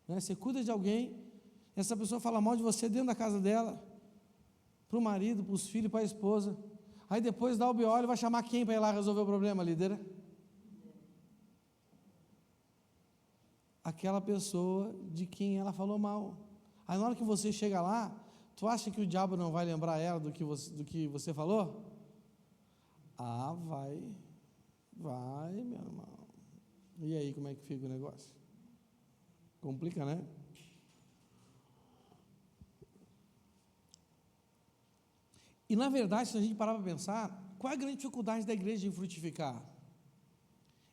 né? Você cuida de alguém, essa pessoa fala mal de você dentro da casa dela, para o marido, para os filhos, para a esposa, aí depois dá o BO, ele vai chamar quem para ir lá resolver o problema, líder? Aquela pessoa de quem ela falou mal. Aí na hora que você chega lá, tu acha que o diabo não vai lembrar ela do que você falou? Ah, vai, meu irmão. E aí, como é que fica o negócio? Complica, né? E na verdade, se a gente parar para pensar, qual é a grande dificuldade da igreja em frutificar?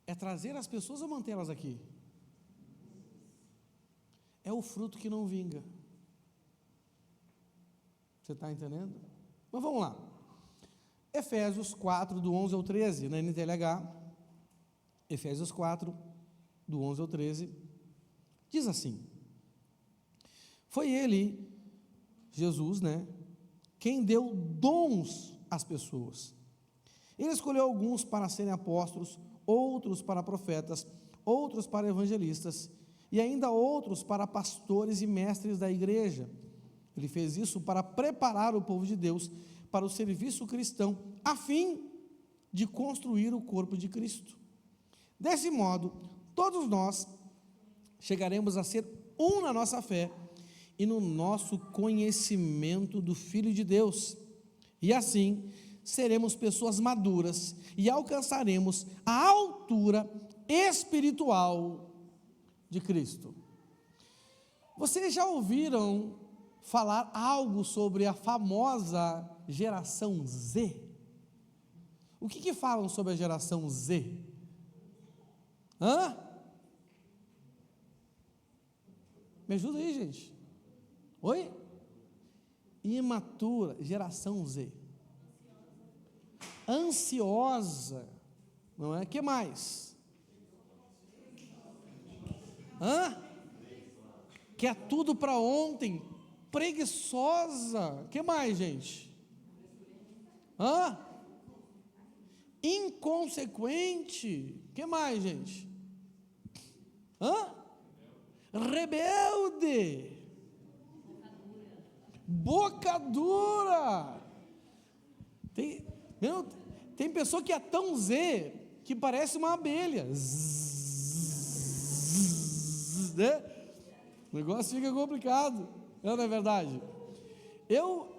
É trazer as pessoas ou mantê-las aqui? É o fruto que não vinga. Você está entendendo? Mas vamos lá. Efésios 4, do 11 ao 13, na NTLH, Efésios 4, do 11 ao 13, diz assim: foi ele, Jesus, né, quem deu dons às pessoas. Ele escolheu alguns para serem apóstolos, outros para profetas, outros para evangelistas, e ainda outros para pastores e mestres da igreja. Ele fez isso para preparar o povo de Deus para o serviço cristão, a fim de construir o corpo de Cristo. Desse modo, todos nós chegaremos a ser um na nossa fé e no nosso conhecimento do Filho de Deus, e assim seremos pessoas maduras e alcançaremos a altura espiritual de Cristo. Vocês já ouviram falar algo sobre a famosa geração Z? O que falam sobre a geração Z? Me ajuda aí, gente. Oi? Imatura, geração Z. Ansiosa, não é? Que mais? Quer tudo para ontem. Preguiçosa. Que mais, gente? Inconsequente. Que mais, gente? Rebelde. Boca dura. Tem pessoa que é tão Z que parece uma abelha. Né? O negócio fica complicado, não é verdade? Eu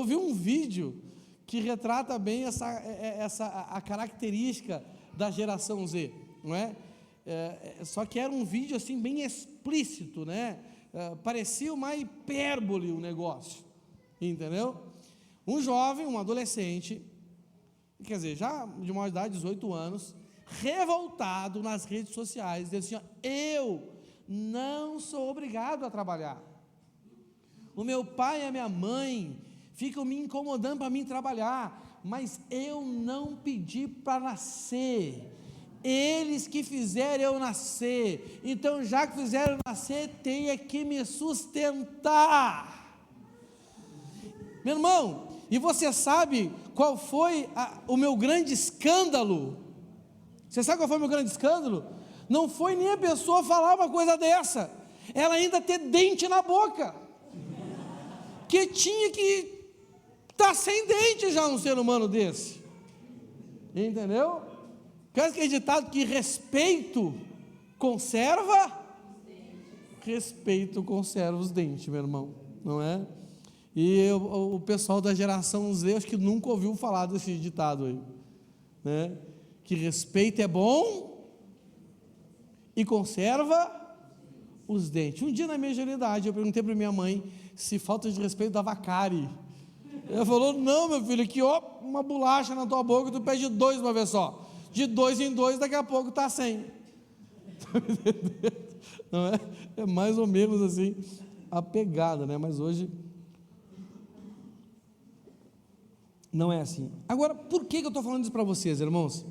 vi um vídeo que retrata bem a característica da geração Z, não é? Só que era um vídeo assim bem explícito, né? Parecia uma hipérbole o negócio, entendeu? Um jovem, um adolescente, quer dizer, já de maior idade, 18 anos, revoltado nas redes sociais, dizendo assim: eu não sou obrigado a trabalhar, o meu pai e a minha mãe ficam me incomodando para mim trabalhar, mas eu não pedi para nascer, eles que fizeram eu nascer, então já que fizeram eu nascer, tem é que me sustentar. Meu irmão, e você sabe qual foi o meu grande escândalo? Você sabe qual foi o meu grande escândalo? Não foi nem a pessoa falar uma coisa dessa, ela ainda ter dente na boca, que tinha que estar sem dente já um ser humano desse, entendeu? Quer acreditado que respeito conserva os dentes, meu irmão, não é? E o pessoal da geração Z, acho que nunca ouviu falar desse ditado aí, né? Que respeito é bom e conserva os dentes. Um dia na minha ingenuidade, eu perguntei para minha mãe se falta de respeito dava cárie. Ela falou: não, meu filho, aqui ó, uma bolacha na tua boca, tu pede 2 uma vez só. De 2 em 2, daqui a pouco está 100. Não é? É mais ou menos assim a pegada, né? Mas hoje não é assim. Agora, por que eu estou falando isso para vocês, irmãos?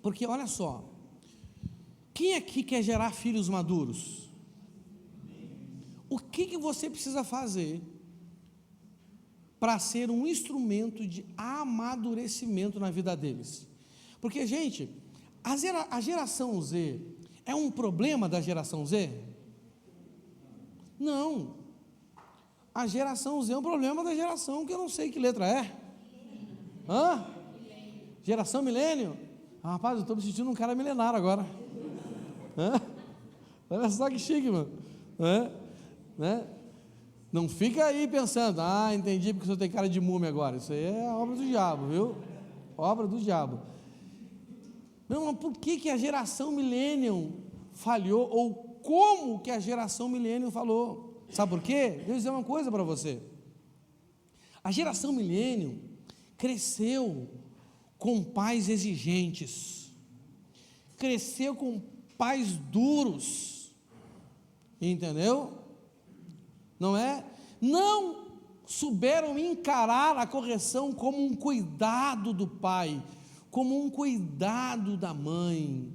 Porque olha só, quem aqui quer gerar filhos maduros? O que você precisa fazer para ser um instrumento de amadurecimento na vida deles? Porque, gente, a geração Z é um problema da geração Z? Não. A geração Z é um problema da geração que eu não sei que letra é. Hã? Geração milênio? Ah, rapaz, eu estou me sentindo um cara milenário agora. Hã? Olha só que chique, mano. Né? Não fica aí pensando: ah, entendi porque o senhor tem cara de múmia agora. Isso aí é obra do diabo, viu? Obra do diabo. Não, mas por que a geração millennium falhou? Ou como que a geração millennium falou? Sabe por quê? Deixa eu dizer uma coisa para você. A geração millennium cresceu com pais exigentes, cresceu com pais duros, entendeu? Não é? Não souberam encarar a correção como um cuidado do pai, como um cuidado da mãe.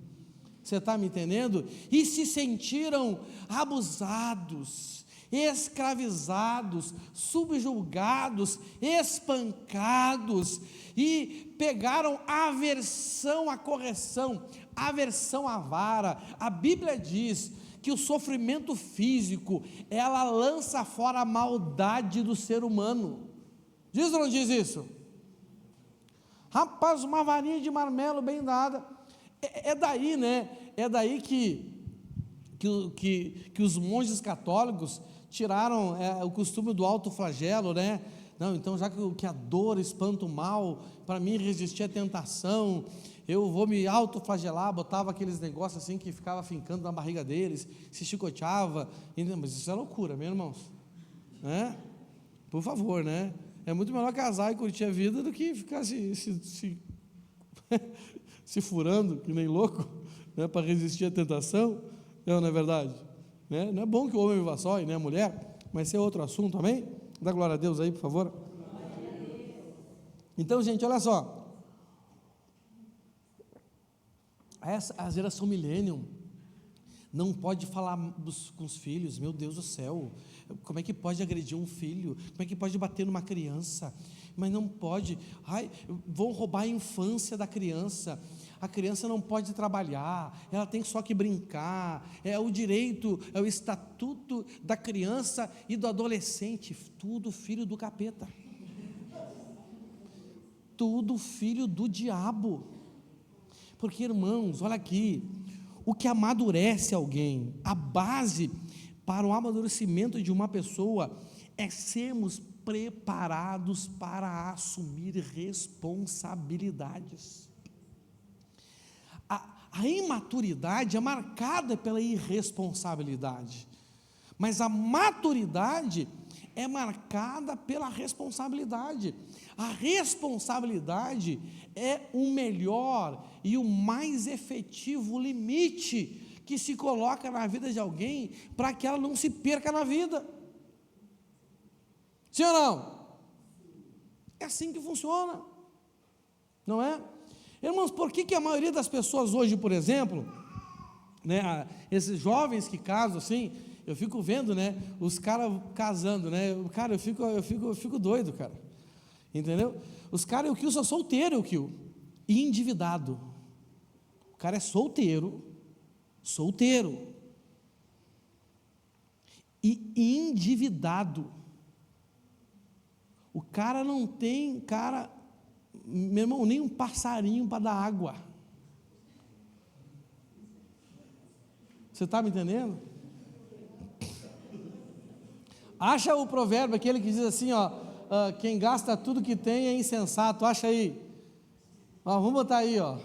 Você está me entendendo? E se sentiram abusados, escravizados, subjugados, espancados, e pegaram aversão à correção, aversão à vara. A Bíblia diz que o sofrimento físico, ela lança fora a maldade do ser humano. Diz ou não diz isso? Rapaz, uma varinha de marmelo bem dada, é daí, né? É daí que os monges católicos tiraram o costume do alto flagelo, né? Não, então já que a dor espanta o mal, para mim resistir à tentação, eu vou me autoflagelar. Botava aqueles negócios assim que ficava fincando na barriga deles, se chicoteava, mas isso é loucura, meus irmãos, né? Por favor, né? É muito melhor casar e curtir a vida do que ficar se furando que nem louco, né, para resistir à tentação. Não é verdade? Né? Não é bom que o homem viva só e nem a mulher, mas esse é outro assunto também. Dá glória a Deus aí, por favor. Então, gente, olha só, a geração millennium não pode falar com os filhos. Meu Deus do céu, como é que pode agredir um filho? Como é que pode bater numa criança? Mas não pode. Ai, vão roubar a infância da criança. A criança não pode trabalhar, ela tem só que brincar. É o direito, é o estatuto da criança e do adolescente. Tudo filho do capeta, tudo filho do diabo. Porque, irmãos, olha aqui, o que amadurece alguém, a base para o amadurecimento de uma pessoa é sermos preparados para assumir responsabilidades. A imaturidade é marcada pela irresponsabilidade, mas a maturidade é marcada pela responsabilidade. A responsabilidade é o melhor e o mais efetivo limite que se coloca na vida de alguém para que ela não se perca na vida. Sim ou não? É assim que funciona, não é? Irmãos, por que a maioria das pessoas hoje, por exemplo, né, esses jovens que casam assim, eu fico vendo, né, os caras casando, né, cara, eu fico doido, cara, entendeu? Os caras, o Kio só solteiro, o Kio, e endividado. O cara é solteiro e endividado. O cara não tem, cara, meu irmão, nem um passarinho para dar água. Você está me entendendo? Acha o provérbio, aquele que diz assim, ó, quem gasta tudo que tem é insensato. Acha aí. Ó, vamos botar aí, ó.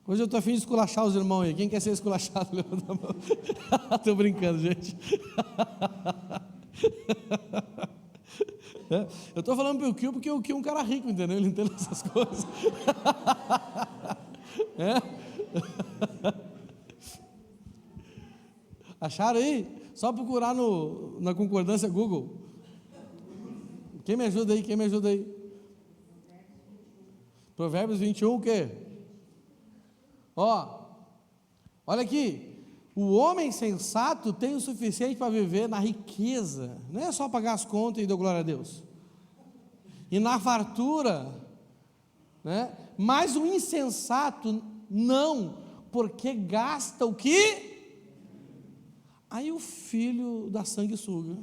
Hoje eu estou a fim de esculachar os irmãos aí. Quem quer ser esculachado? Levanta a mão. Estou brincando, gente. Eu estou falando para o Kio, porque o Kio é um cara rico, entendeu? Ele entende essas coisas. Acharam aí? Só procurar na concordância Google. Quem me ajuda aí? Provérbios 21, o quê? Ó, olha aqui. O homem sensato tem o suficiente para viver na riqueza. Não é só pagar as contas e dar glória a Deus. E na fartura, né? Mas o insensato não, porque gasta o quê? Aí o filho da sanguessuga,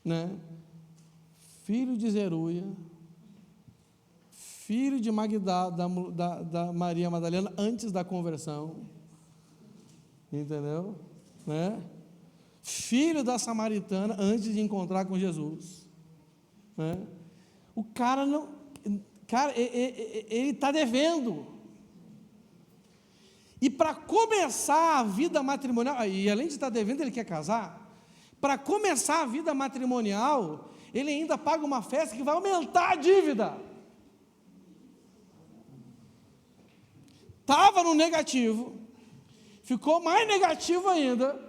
né? Filho de Zeruia, filho de Magdá, da Maria Madalena, antes da conversão, entendeu? Né? Filho da samaritana, antes de encontrar com Jesus, né? O cara não, cara, ele está devendo. E para começar a vida matrimonial, e além de estar devendo, ele quer casar. Para começar a vida matrimonial, ele ainda paga uma festa que vai aumentar a dívida. Estava no negativo, ficou mais negativo ainda,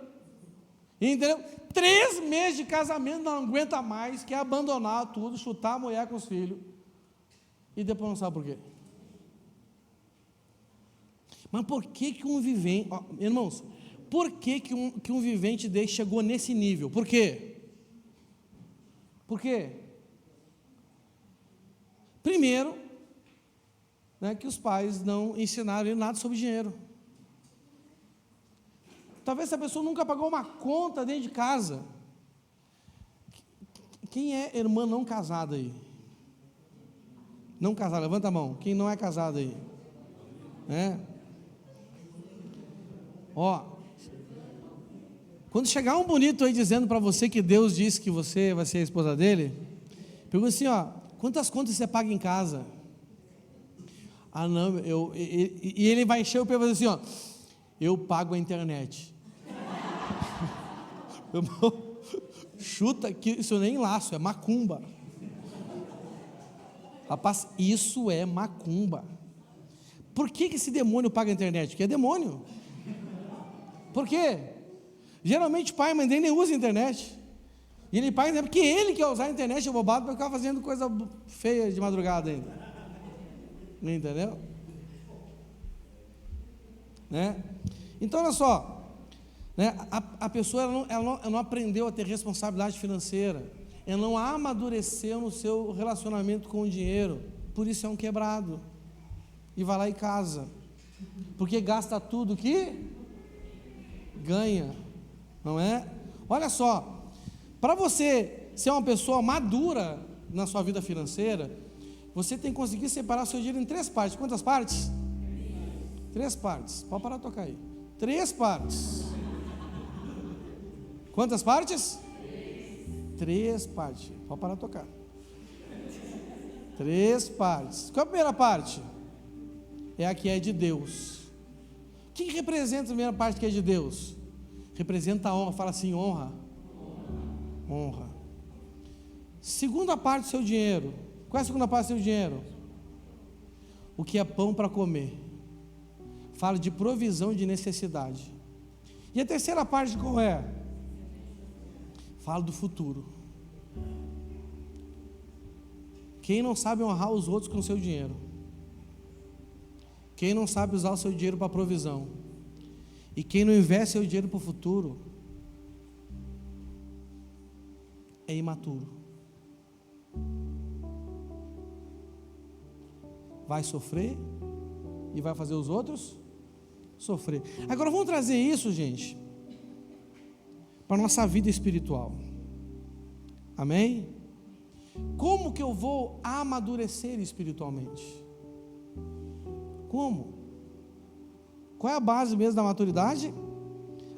entendeu? 3 meses de casamento, não aguenta mais, quer abandonar tudo, chutar a mulher com os filhos, e depois não sabe por quê. Mas por que um vivente, irmãos, por que um vivente desse chegou nesse nível? Por quê? Por quê? Primeiro, né, que os pais não ensinaram ele nada sobre dinheiro. Talvez essa pessoa nunca pagou uma conta dentro de casa. Quem é irmã não casada aí? Não casada, levanta a mão. Quem não é casado aí? Ó, quando chegar um bonito aí dizendo para você que Deus disse que você vai ser a esposa dele, pergunta assim, ó, quantas contas você paga em casa? Ah, não, e ele vai encher o pé e vai dizer assim, ó, eu pago a internet. Chuta, que isso nem laço, é macumba. Rapaz, isso é macumba. Por que esse demônio paga a internet? Porque é demônio. Por quê? Geralmente pai e mãe dele nem usa a internet. E ele paga porque ele quer usar a internet, é bobado, para ficar fazendo coisa feia de madrugada ainda. Não entendeu? Né? Então olha só, né? A pessoa ela não aprendeu a ter responsabilidade financeira, ela não amadureceu no seu relacionamento com o dinheiro, por isso é um quebrado, e vai lá e casa, porque gasta tudo que ganha, não é? Olha só, para você ser uma pessoa madura na sua vida financeira, você tem que conseguir separar o seu dinheiro em 3 partes. Quantas partes? 3 partes. Pode parar de tocar aí. 3 partes. Quantas partes? 3 partes. Pode parar de tocar. 3 partes. Qual é a primeira parte? É a que é de Deus. O que representa a primeira parte que é de Deus? Representa a honra. Fala assim, honra. Honra. Segunda parte do seu dinheiro. Qual é a segunda parte do seu dinheiro? O que é pão para comer. Fala de provisão de necessidade. E a terceira parte qual é? Fala do futuro. Quem não sabe honrar os outros com o seu dinheiro? Quem não sabe usar o seu dinheiro para provisão? E quem não investe seu dinheiro para o futuro é imaturo. Vai sofrer e vai fazer os outros sofrer. Agora vamos trazer isso, gente, para a nossa vida espiritual. Amém? Como que eu vou amadurecer espiritualmente? Como? Qual é a base mesmo da maturidade?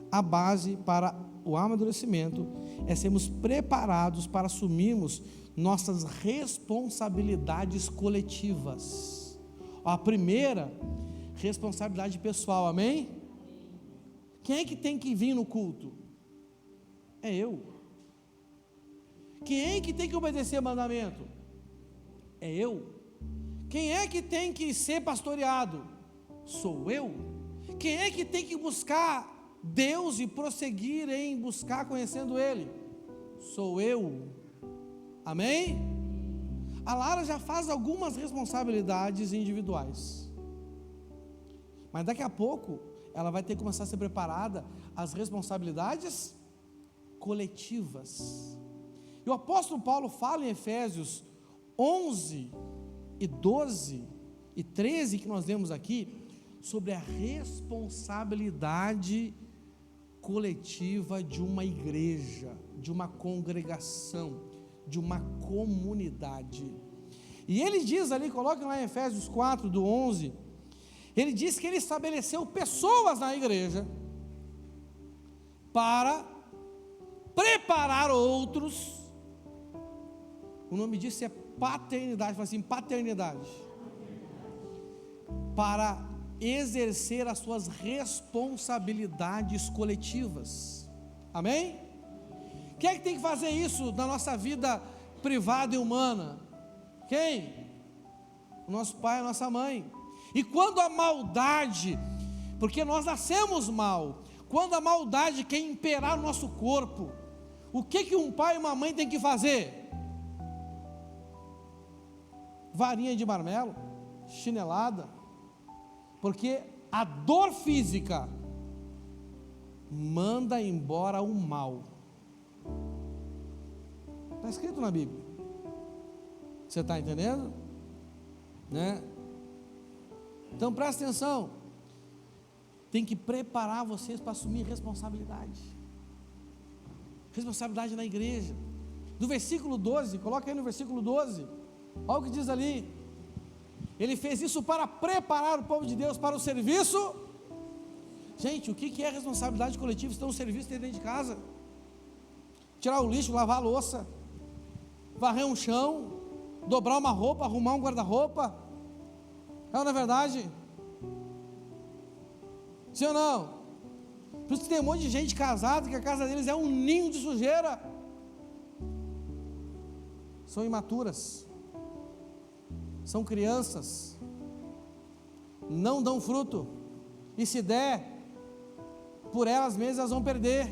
A base para o amadurecimento é sermos preparados para assumirmos nossas responsabilidades coletivas. A primeira, responsabilidade pessoal, amém? Quem é que tem que vir no culto? É eu. Quem é que tem que obedecer mandamento? É eu. Quem é que tem que ser pastoreado? Sou eu. Quem é que tem que buscar Deus e prosseguir em buscar conhecendo Ele? Sou eu. Amém? A Lara já faz algumas responsabilidades individuais, mas daqui a pouco ela vai ter que começar a ser preparada às responsabilidades coletivas. E o apóstolo Paulo fala em Efésios 11 e 12 e 13 que nós lemos aqui, sobre a responsabilidade coletiva de uma igreja, de uma congregação, de uma comunidade. E ele diz ali, coloca lá em Efésios 4, do 11, ele diz que ele estabeleceu pessoas na igreja para preparar outros. O nome disso é paternidade, fala assim, paternidade, para exercer as suas responsabilidades coletivas. Amém? Quem é que tem que fazer isso na nossa vida privada e humana? Quem? O nosso pai, a nossa mãe. E quando a maldade, porque nós nascemos mal, quando a maldade quer imperar no nosso corpo, o que um pai e uma mãe tem que fazer? Varinha de marmelo, chinelada, porque a dor física manda embora o mal. Está escrito na Bíblia. Você está entendendo? Né? Então presta atenção. Tem que preparar vocês para assumir responsabilidade. Responsabilidade na igreja. Do versículo 12, coloca aí no versículo 12. Olha o que diz ali. Ele fez isso para preparar o povo de Deus para o serviço. Gente, o que é responsabilidade coletiva? Isso é um serviço dentro de casa. Tirar o lixo, lavar a louça, varrer um chão, dobrar uma roupa, arrumar um guarda-roupa. É ou não é verdade? Sim ou não? Por isso que tem um monte de gente casada que a casa deles é um ninho de sujeira. São imaturas, são crianças, não dão fruto, e se der, por elas mesmas elas vão perder.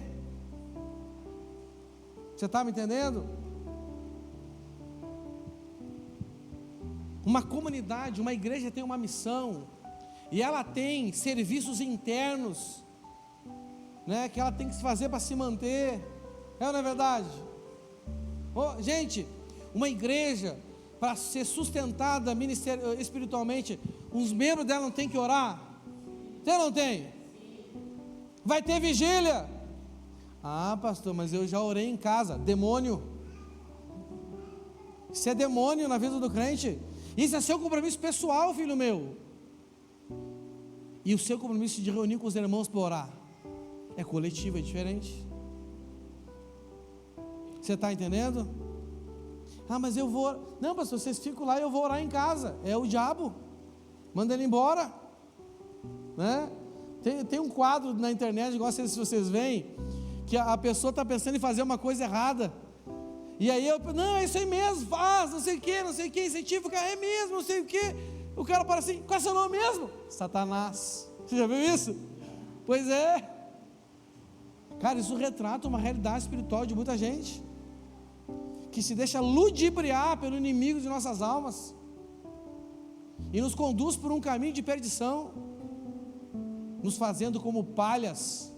Você está me entendendo? Uma comunidade, uma igreja tem uma missão, e ela tem serviços internos, né, que ela tem que se fazer para se manter. É ou não é verdade? Oh, gente, uma igreja, para ser sustentada espiritualmente, os membros dela não tem que orar? Tem ou não tem? Vai ter vigília. Ah, pastor, mas eu já orei em casa. Demônio. Isso é demônio na vida do crente. Isso é seu compromisso pessoal, filho meu. E o seu compromisso de reunir com os irmãos para orar é coletivo, é diferente. Você está entendendo? Ah, mas eu vou. Não, pastor, vocês ficam lá e eu vou orar em casa. É o diabo. Manda ele embora. Né? Tem um quadro na internet, igual se vocês veem, que a pessoa está pensando em fazer uma coisa errada. E aí não, é isso aí mesmo, faz, não sei o que, incentiva o cara, é mesmo, não sei o que. O cara para assim, qual é seu nome mesmo? Satanás. Você já viu isso? Pois é. Cara, isso retrata uma realidade espiritual de muita gente, que se deixa ludibriar pelo inimigo de nossas almas e nos conduz por um caminho de perdição, nos fazendo como palhas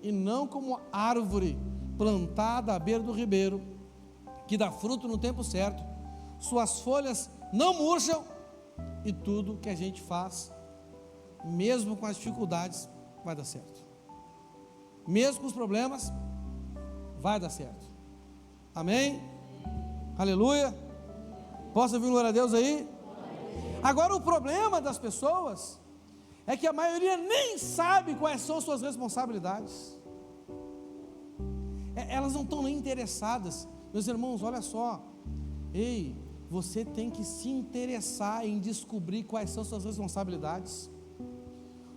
e não como árvore plantada à beira do ribeiro, que dá fruto no tempo certo, suas folhas não murcham, e tudo que a gente faz, mesmo com as dificuldades, vai dar certo. Mesmo com os problemas, vai dar certo. Amém? Aleluia. Posso ouvir glória a Deus aí? Agora, o problema das pessoas é que a maioria nem sabe quais são suas responsabilidades. Elas não estão nem interessadas. Meus irmãos, olha só. Ei, você tem que se interessar em descobrir quais são suas responsabilidades.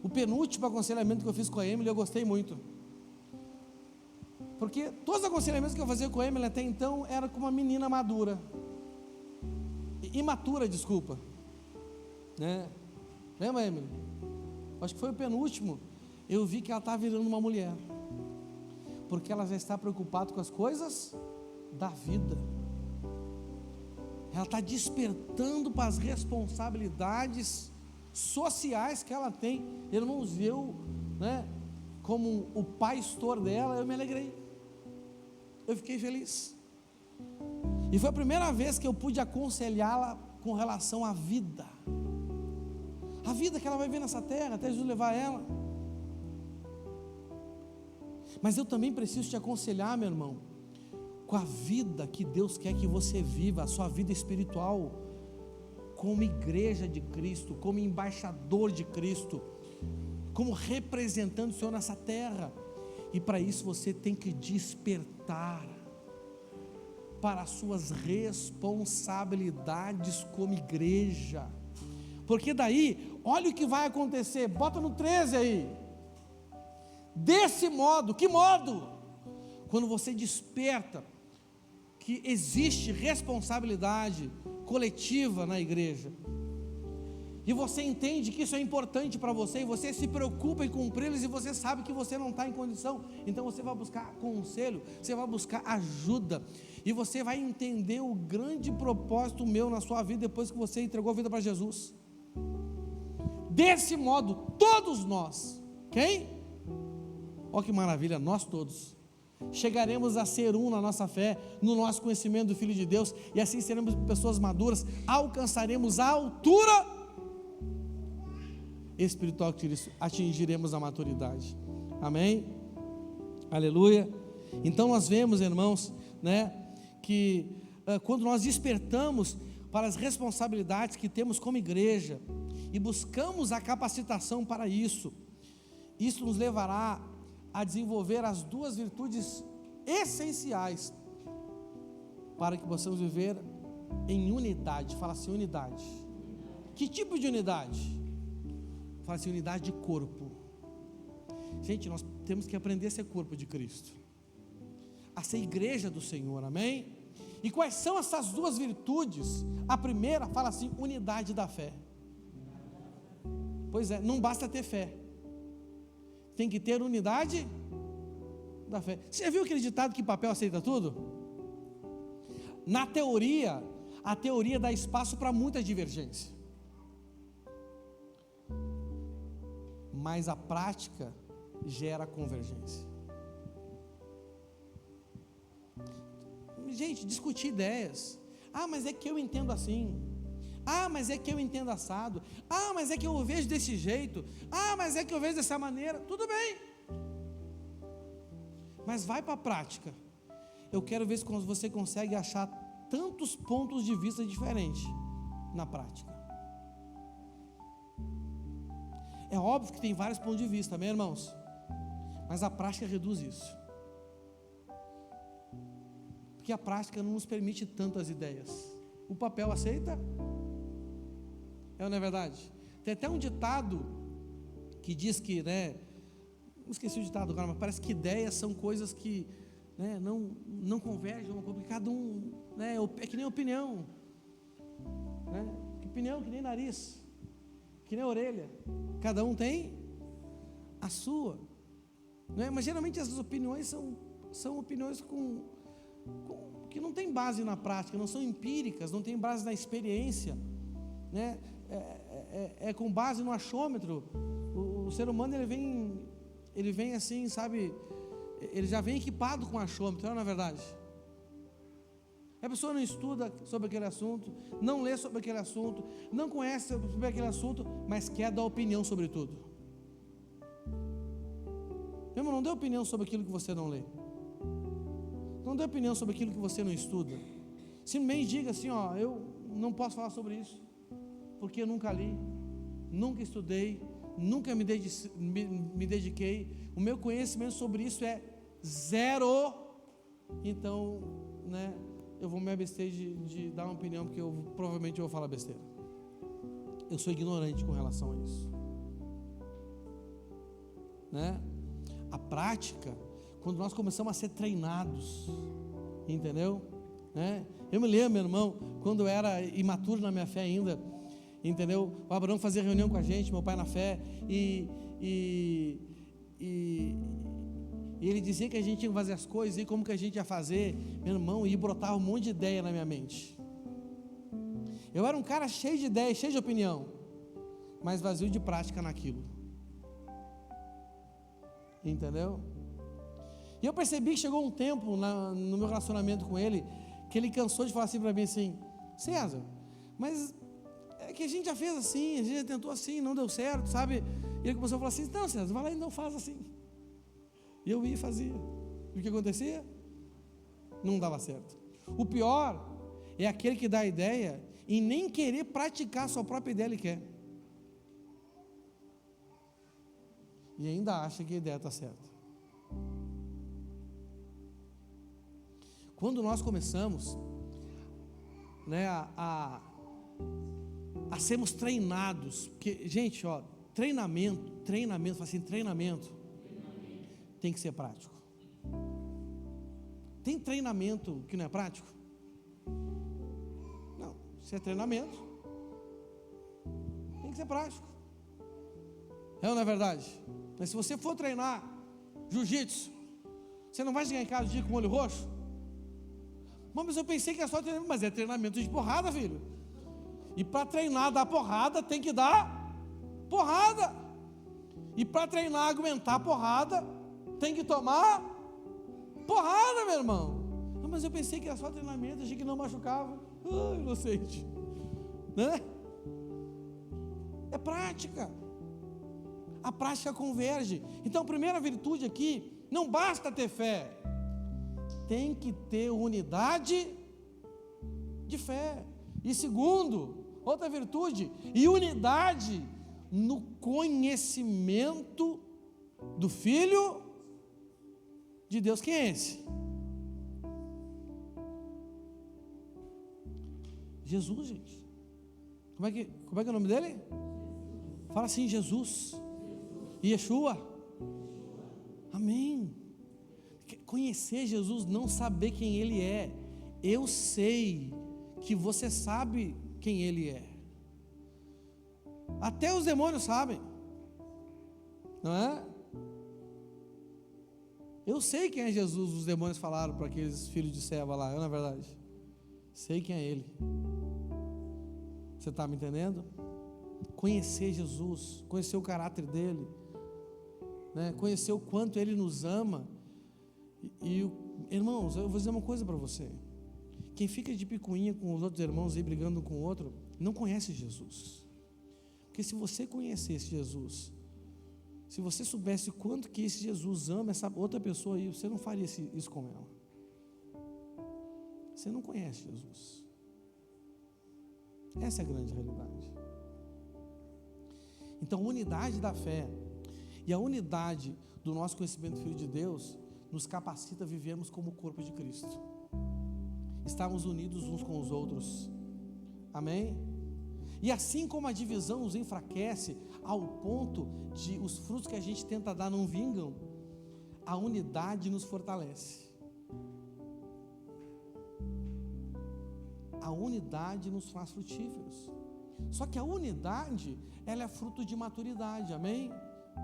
O penúltimo aconselhamento que eu fiz com a Emily, eu gostei muito. Porque todos os aconselhamentos que eu fazia com a Emily até então era com uma menina madura. Imatura, desculpa. Né? Lembra, Emily? Acho que foi o penúltimo. Eu vi que ela está virando uma mulher. Porque ela já está preocupada com as coisas da vida. Ela está despertando para as responsabilidades sociais que ela tem. Irmãos, eu, como o pastor dela, eu me alegrei. Eu fiquei feliz. E foi a primeira vez que eu pude aconselhá-la com relação à vida. A vida que ela vai ver nessa terra, até Jesus levar ela. Mas eu também preciso te aconselhar, meu irmão, com a vida que Deus quer que você viva, a sua vida espiritual, como igreja de Cristo, como embaixador de Cristo, como representando o Senhor nessa terra. E para isso você tem que despertar para as suas responsabilidades como igreja. Porque daí, olha o que vai acontecer, bota no 13 aí. Desse modo, que modo? Quando você desperta que existe responsabilidade coletiva na igreja, e você entende que isso é importante para você, e você se preocupa em cumpri-los, e você sabe que você não está em condição, então você vai buscar conselho, você vai buscar ajuda, e você vai entender o grande propósito meu na sua vida, depois que você entregou a vida para Jesus. Desse modo, todos nós, quem? Olha que maravilha, nós todos chegaremos a ser um na nossa fé, no nosso conhecimento do Filho de Deus, e assim seremos pessoas maduras, alcançaremos a altura espiritual que atingiremos a maturidade. Amém? Aleluia. Então nós vemos, irmãos, que quando nós despertamos para as responsabilidades que temos como igreja e buscamos a capacitação para isso, isso nos levará a desenvolver as duas virtudes essenciais para que possamos viver em unidade. Fala assim, unidade. Que tipo de unidade? Fala assim, unidade de corpo. Gente, nós temos que aprender a ser corpo de Cristo, a ser igreja do Senhor, amém? E quais são essas duas virtudes? A primeira, fala assim, unidade da fé. Pois é, não basta ter fé, tem que ter unidade da fé. Você já viu aquele ditado que papel aceita tudo? Na teoria, a teoria dá espaço para muita divergência, mas a prática gera convergência. Gente, discutir ideias. Mas é que eu entendo assim. Mas é que eu entendo assado. Mas é que eu vejo desse jeito. Mas é que eu vejo dessa maneira. Tudo bem, mas vai para a prática. Eu quero ver se você consegue achar tantos pontos de vista diferentes na prática. É óbvio que tem vários pontos de vista, amém, irmãos? Mas a prática reduz isso, porque a prática não nos permite tantas ideias. O papel aceita? Não é verdade? Tem até um ditado que diz que, não esqueci o ditado agora, mas parece que ideias são coisas que não convergem, porque cada um, é que nem opinião, opinião que nem nariz, que nem orelha, cada um tem a sua, mas geralmente as opiniões são opiniões com que não tem base na prática, não são empíricas, não tem base na experiência, né? É com base no achômetro. O ser humano ele vem assim, sabe? Ele já vem equipado com achômetro, não é verdade? A pessoa não estuda sobre aquele assunto, não lê sobre aquele assunto, não conhece sobre aquele assunto, mas quer dar opinião sobre tudo. Meu irmão, não dê opinião sobre aquilo que você não lê. Não dê opinião sobre aquilo que você não estuda. Simplesmente diga assim, ó, eu não posso falar sobre isso, porque eu nunca li, nunca estudei, nunca me dediquei, o meu conhecimento sobre isso é zero. Então, né, eu vou me abster de dar uma opinião, porque provavelmente eu vou falar besteira. Eu sou ignorante com relação a isso, né? A prática, quando nós começamos a ser treinados, entendeu? Né? Eu me lembro, meu irmão, quando eu era imaturo na minha fé ainda, entendeu? O Abraão fazia reunião com a gente, meu pai na fé, e ele dizia que a gente tinha que fazer as coisas, e como que a gente ia fazer, meu irmão, e brotava um monte de ideia na minha mente. Eu era um cara cheio de ideias, cheio de opinião, mas vazio de prática naquilo, entendeu? E eu percebi que chegou um tempo no meu relacionamento com ele, que ele cansou de falar assim para mim assim, César, mas é que a gente já fez assim, a gente já tentou assim, não deu certo, sabe? E ele começou a falar assim, não, César, vai lá e não faz assim. E eu ia e fazia. E o que acontecia? Não dava certo. O pior é aquele que dá a ideia e nem querer praticar a sua própria ideia ele quer. E ainda acha que a ideia está certa. Quando nós começamos, né, a sermos treinados, porque, gente, ó, treinamento, fala assim, treinamento tem que ser prático. Tem treinamento que não é prático? Não, se é treinamento, tem que ser prático. É ou não é verdade? Mas se você for treinar jiu-jitsu, você não vai chegar em casa o dia com o olho roxo? Mas eu pensei que é só treinamento, mas é treinamento de porrada, filho. E para treinar, dar porrada, tem que dar porrada. E para treinar, aguentar porrada, tem que tomar porrada, meu irmão. Não, mas eu pensei que era só treinamento, achei que não machucava. Inocente, né? É prática. A prática converge. Então, a primeira virtude aqui, não basta ter fé, tem que ter unidade de fé. E segundo, outra virtude, e unidade no conhecimento do Filho de Deus. Quem é esse? Jesus, gente. Como é que é o nome dele? Fala assim, Jesus. Yeshua. Amém. Conhecer Jesus, não saber quem Ele é. Eu sei que você sabe quem Ele é. Até os demônios sabem, não é? Eu sei quem é Jesus. Os demônios falaram para aqueles filhos de Seva lá, não é verdade? Sei quem é Ele. Você está me entendendo? Conhecer Jesus, conhecer o caráter dele, né? Conhecer o quanto Ele nos ama. Irmãos, eu vou dizer uma coisa para você. Quem fica de picuinha com os outros irmãos e brigando com o outro, não conhece Jesus. Porque se você conhecesse Jesus, se você soubesse quanto que esse Jesus ama essa outra pessoa aí, você não faria isso com ela. Você não conhece Jesus. Essa é a grande realidade. Então, a unidade da fé e a unidade do nosso conhecimento do Filho de Deus nos capacita a vivermos como o corpo de Cristo. Estarmos unidos uns com os outros. Amém? E assim como a divisão nos enfraquece ao ponto de os frutos que a gente tenta dar não vingam, a unidade nos fortalece. A unidade nos faz frutíferos. Só que a unidade, ela é fruto de maturidade, amém?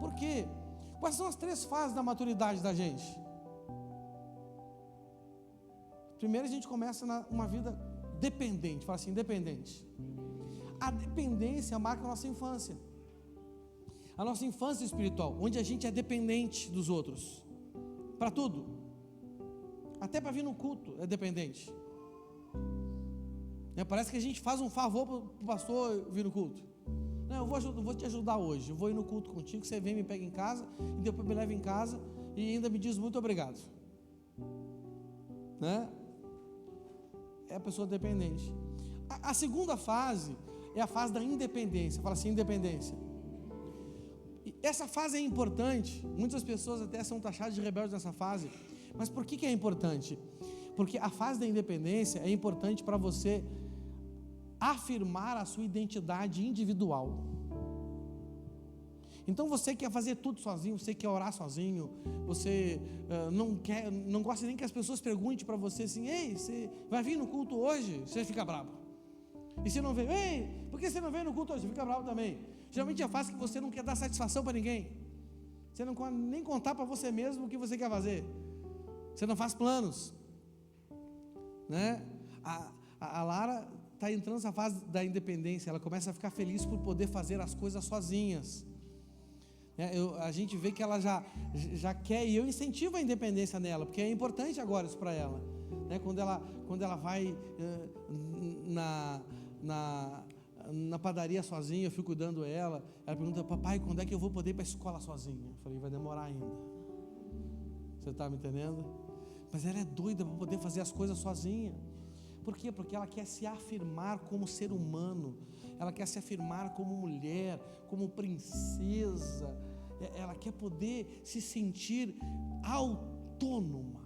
Por quê? Quais são as 3 fases da maturidade da gente? Primeiro a gente começa uma vida dependente, fala assim, dependente. A dependência marca a nossa infância. A nossa infância espiritual, onde a gente é dependente dos outros, para tudo, até para vir no culto é dependente. Parece que a gente faz um favor para o pastor vir no culto. Não, eu vou te ajudar hoje, eu vou ir no culto contigo, você vem, me pega em casa, e depois me leva em casa, e ainda me diz muito obrigado, né? É a pessoa dependente. A segunda fase é a fase da independência. Fala assim, independência. E essa fase é importante. Muitas pessoas até são taxadas de rebeldes nessa fase. Mas por que é importante? Porque a fase da independência é importante para você afirmar a sua identidade individual. Então você quer fazer tudo sozinho, você quer orar sozinho, você não gosta nem que as pessoas perguntem para você assim, ei, você vai vir no culto hoje? Você fica bravo. E se não veio, ei, por que você não veio no culto hoje? Você fica bravo também. Geralmente é fácil que você não quer dar satisfação para ninguém. Você não quer nem contar para você mesmo o que você quer fazer. Você não faz planos, né? A Lara está entrando nessa fase da independência. Ela começa a ficar feliz por poder fazer as coisas sozinhas. A gente vê que ela já quer, e eu incentivo a independência nela, porque é importante agora isso para ela, né? Quando ela vai na padaria sozinha, eu fico cuidando ela pergunta, papai, quando é que eu vou poder ir para a escola sozinha? Eu falei, vai demorar ainda. Você está me entendendo? Mas ela é doida para poder fazer as coisas sozinha. Por quê? Porque ela quer se afirmar como ser humano, ela quer se afirmar como mulher, como princesa, ela quer poder se sentir autônoma.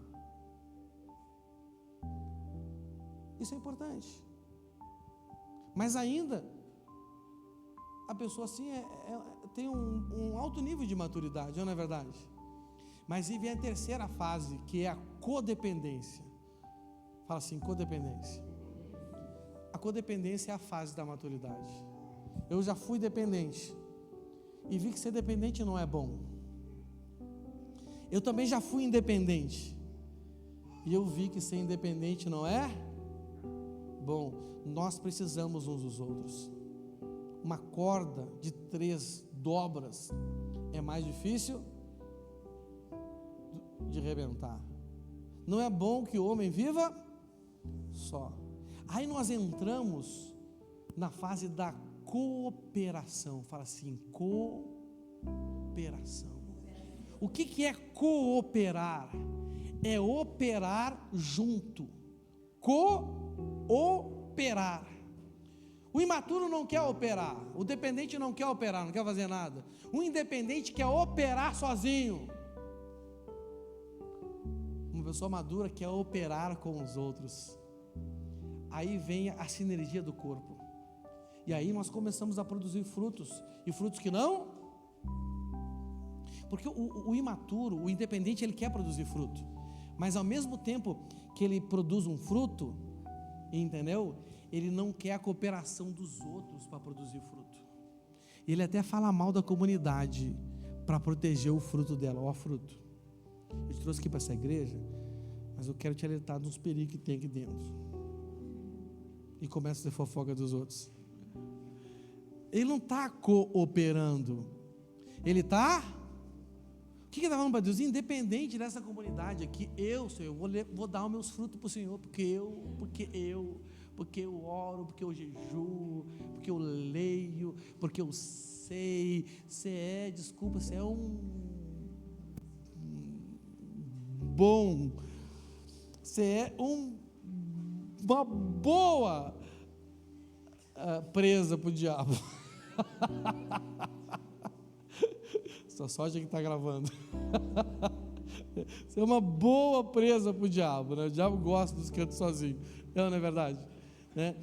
Isso é importante. Mas ainda, a pessoa assim tem um alto nível de maturidade, não é verdade? Mas aí vem a terceira fase, que é a codependência. Fala assim, codependência. A codependência é a fase da maturidade. Eu já fui dependente e vi que ser dependente não é bom. Eu também já fui independente e eu vi que ser independente não é bom. Nós precisamos uns dos outros. Uma corda de 3 dobras é mais difícil de rebentar. Não é bom que o homem viva só. Aí nós entramos na fase da cooperação. Fala assim, cooperação. O que é cooperar? É operar junto. Cooperar. O imaturo não quer operar. O dependente não quer operar, não quer fazer nada. O independente quer operar sozinho. Uma pessoa madura quer operar com os outros. Aí vem a sinergia do corpo. E aí nós começamos a produzir frutos. E frutos que não. Porque o imaturo, o independente, ele quer produzir fruto. Mas ao mesmo tempo que ele produz um fruto, entendeu? Ele não quer a cooperação dos outros para produzir fruto. Ele até fala mal da comunidade para proteger o fruto dela. Ó, fruto. Eu te trouxe aqui para essa igreja, mas eu quero te alertar dos perigos que tem aqui dentro. E começa a ser fofoca dos outros. Ele não está cooperando. Ele está... O que ele está falando para Deus? Independente dessa comunidade aqui, Senhor, vou dar os meus frutos para o Senhor, porque eu oro, porque eu jejuo, porque eu leio, porque eu sei. Você é um bom, você é uma boa presa para o diabo. Só sorte que está gravando. Você é uma boa presa para o diabo, né? O diabo gosta dos cantos sozinho, não é verdade? Né?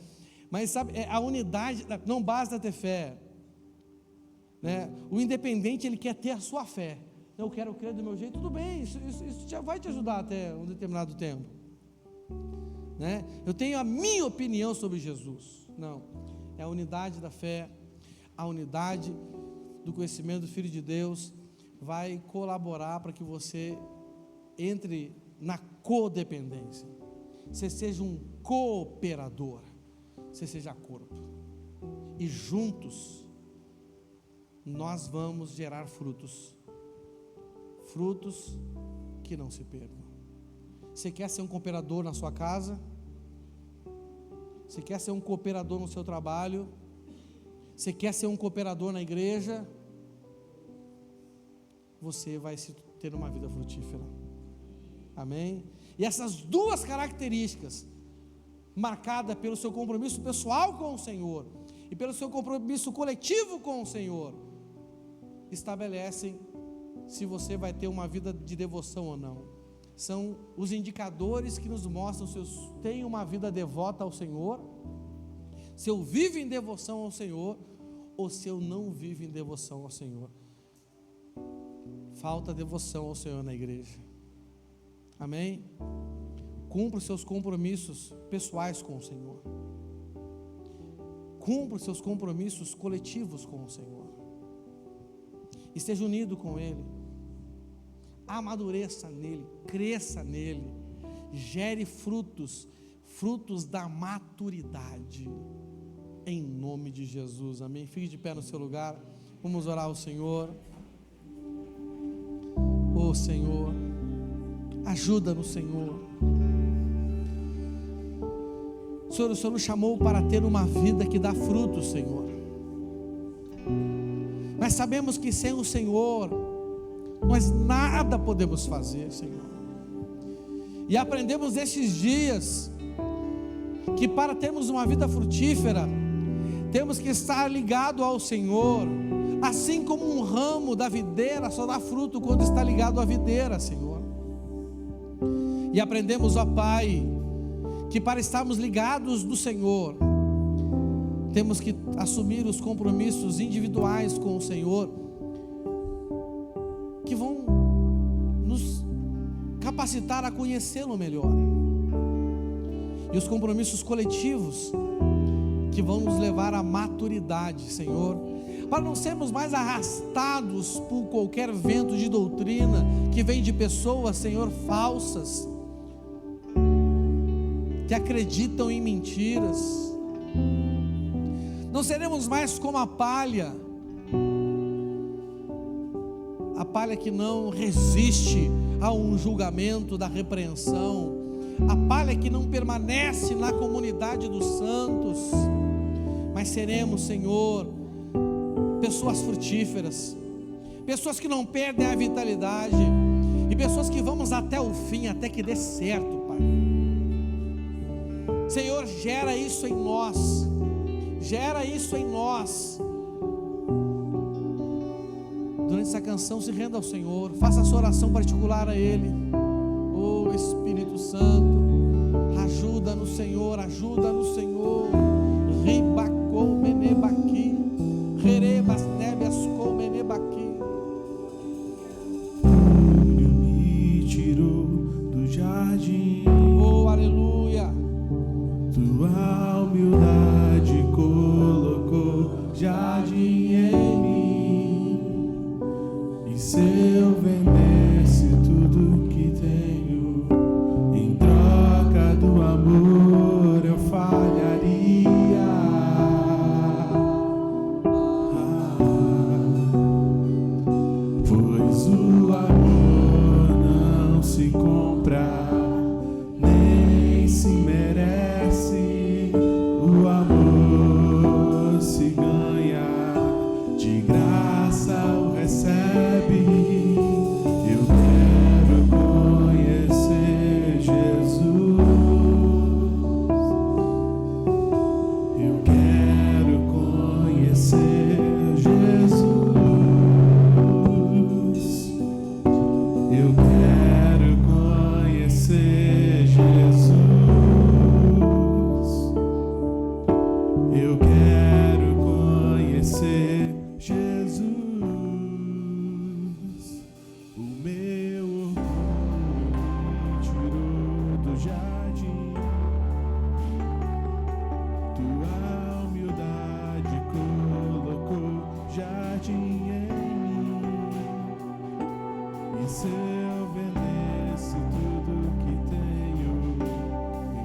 Mas sabe, a unidade, não basta ter fé, né? O independente, ele quer ter a sua fé. Eu quero crer do meu jeito, tudo bem, isso já vai te ajudar até um determinado tempo, né? Eu tenho a minha opinião sobre Jesus. Não, é a unidade da fé, a unidade do conhecimento do Filho de Deus vai colaborar para que você entre na codependência. você seja um cooperador, você seja corpo, e juntos nós vamos gerar frutos que não se percam. Você quer ser um cooperador na sua casa? Você quer ser um cooperador no seu trabalho? Você quer ser um cooperador na igreja? Você vai ter uma vida frutífera. Amém? E essas duas características, marcada pelo seu compromisso pessoal com o Senhor e pelo seu compromisso coletivo com o Senhor, estabelecem se você vai ter uma vida de devoção ou não. São os indicadores que nos mostram se eu tenho uma vida devota ao Senhor, se eu vivo em devoção ao Senhor, ou se eu não vivo em devoção ao Senhor. Falta devoção ao Senhor na igreja. Amém? Cumpra os seus compromissos pessoais com o Senhor. Cumpra os seus compromissos coletivos com o Senhor. Esteja unido com Ele. Amadureça nele, cresça nele, gere frutos da maturidade, em nome de Jesus. Amém? Fique de pé no seu lugar. Vamos orar ao Senhor. Oh Senhor, ajuda-nos, Senhor. Senhor, o Senhor nos chamou para ter uma vida que dá frutos, Senhor. Mas sabemos que sem o Senhor nós nada podemos fazer, Senhor. E aprendemos nesses dias que para termos uma vida frutífera, temos que estar ligado ao Senhor, assim como um ramo da videira só dá fruto quando está ligado à videira, Senhor. E aprendemos, ó Pai, que para estarmos ligados do Senhor, temos que assumir os compromissos individuais com o Senhor, que vão nos capacitar a conhecê-lo melhor, e os compromissos coletivos que vão nos levar à maturidade, Senhor, para não sermos mais arrastados por qualquer vento de doutrina que vem de pessoas, Senhor, falsas, que acreditam em mentiras. Não seremos mais como a palha que não resiste a um julgamento da repreensão, a palha que não permanece na comunidade dos santos, mas seremos, Senhor, pessoas frutíferas, pessoas que não perdem a vitalidade, e pessoas que vamos até o fim, até que dê certo, Pai. Senhor, gera isso em nós, gera isso em nós. Durante essa canção, se renda ao Senhor, faça a sua oração particular a Ele. Oh Espírito Santo, ajuda-nos, Senhor, ajuda-nos, Senhor. Ribacou menebaqui, rerebas nebias com menebaqui. Me tirou do jardim. Oh, aleluia. Tua humildade colocou jardim em mim. E se eu vendesse tudo que tenho em troca do amor, eu falharia. Pois o amor não se compra, nem se merece. O amor se ganha, de graça o recebe. Eu quero conhecer Jesus. Eu quero conhecer Jesus. Eu quero conhecer Jesus. Eu quero conhecer Jesus. O meu orgulho me tirou do jardim. Tua humildade colocou jardim em mim. E se eu vendesse tudo que tenho em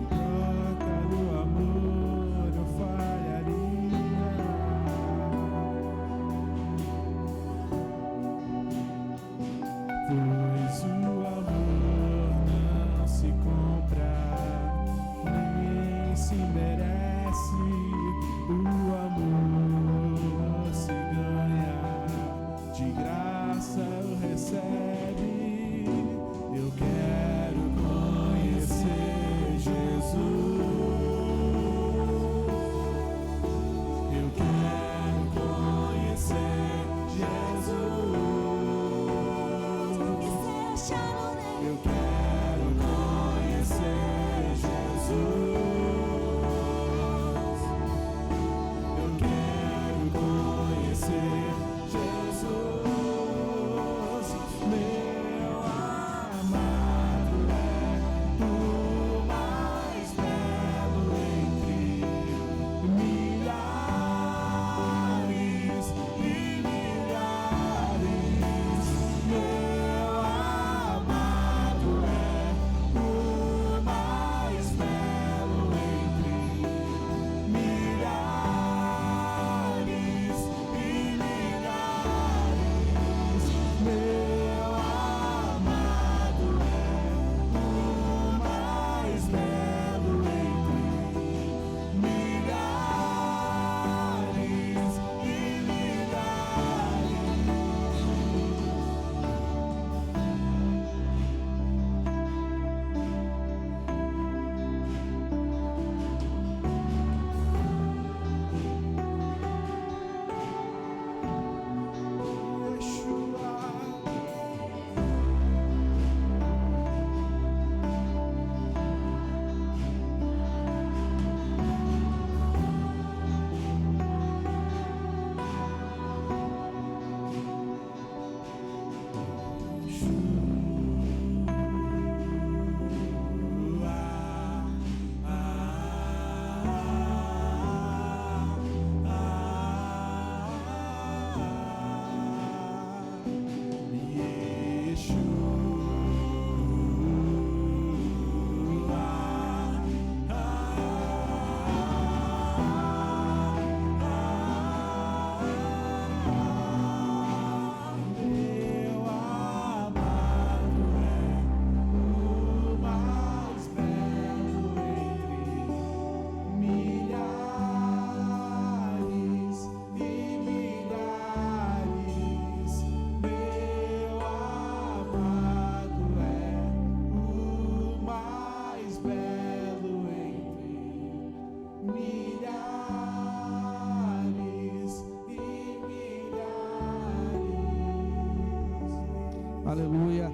Aleluia.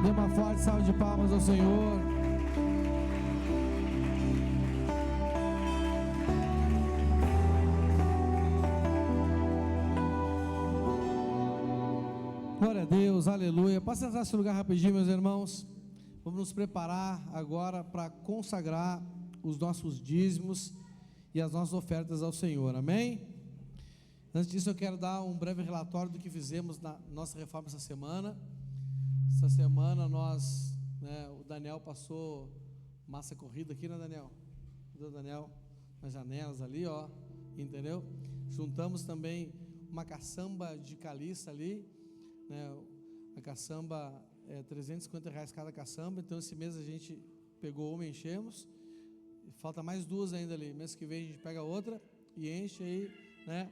Dê uma forte salva de palmas ao Senhor. Glória a Deus, aleluia. Pode sentar nesse lugar rapidinho, meus irmãos. Vamos nos preparar agora para consagrar os nossos dízimos e as nossas ofertas ao Senhor, amém? Antes disso, eu quero dar um breve relatório do que fizemos na nossa reforma essa semana. Essa semana o Daniel passou massa corrida aqui, né, Daniel? O Daniel nas janelas ali, ó, entendeu? Juntamos também uma caçamba de caliça ali, né? A caçamba é R$350 cada caçamba. Então esse mês a gente pegou uma e enchemos, falta mais duas ainda ali. Mês que vem a gente pega outra e enche aí, né?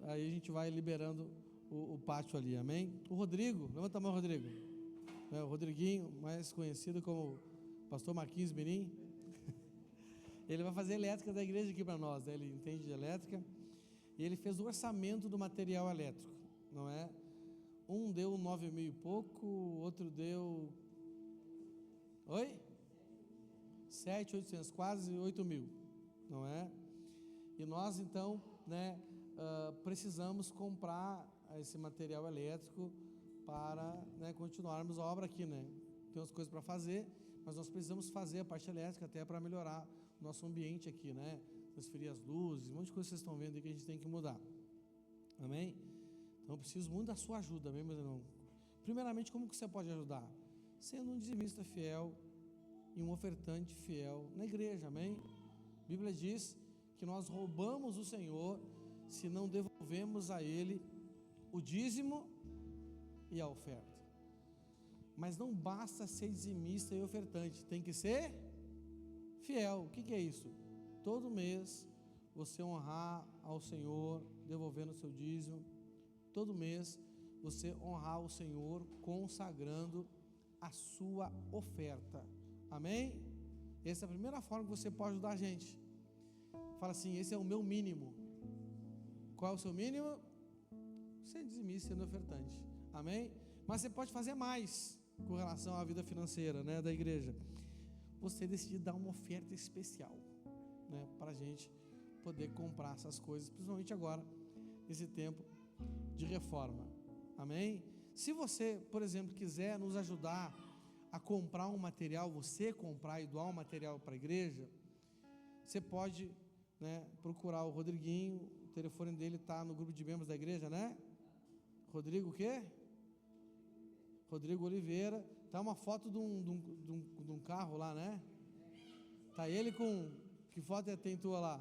Aí a gente vai liberando o pátio ali, amém? O Rodrigo, levanta a mão, Rodrigo, o Rodriguinho, mais conhecido como Pastor Marquinhos Mirim. Ele vai fazer elétrica da igreja aqui para nós, né? Ele entende de elétrica e ele fez o orçamento do material elétrico, não é? Um deu 9 mil e pouco, outro deu 7.800, quase 8 mil, não é? E nós então, né, precisamos comprar esse material elétrico para, né, continuarmos a obra aqui, né? Tem umas coisas para fazer, mas nós precisamos fazer a parte elétrica até para melhorar o nosso ambiente aqui, né? Transferir as luzes, um monte de coisa que vocês estão vendo aí que a gente tem que mudar, amém? Então eu preciso muito da sua ajuda, amém, meus irmãos? Primeiramente, como que você pode ajudar? Sendo um dizimista fiel e um ofertante fiel na igreja, amém? A Bíblia diz que nós roubamos o Senhor se não devolvemos a Ele o dízimo e a oferta. Mas não basta ser dizimista e ofertante, tem que ser fiel. O que é isso? Todo mês você honrar ao Senhor, devolvendo o seu dízimo. Todo mês você honrar o Senhor, consagrando a sua oferta, amém? Essa é a primeira forma que você pode ajudar a gente. Fala assim: esse é o meu mínimo. Qual é o seu mínimo? Ser dizimista e ofertante, amém? Mas você pode fazer mais com relação à vida financeira, né, da igreja. Você decidir dar uma oferta especial, né, para a gente poder comprar essas coisas, principalmente agora, nesse tempo de reforma, amém? Se você, por exemplo, quiser nos ajudar a comprar um material, você comprar e doar um material para a igreja, você pode, né, procurar o Rodriguinho. O telefone dele está no grupo de membros da igreja, né? Rodrigo o quê? Rodrigo Oliveira. Tá uma foto de um carro lá, né? Tá ele com... Que foto tem tua lá?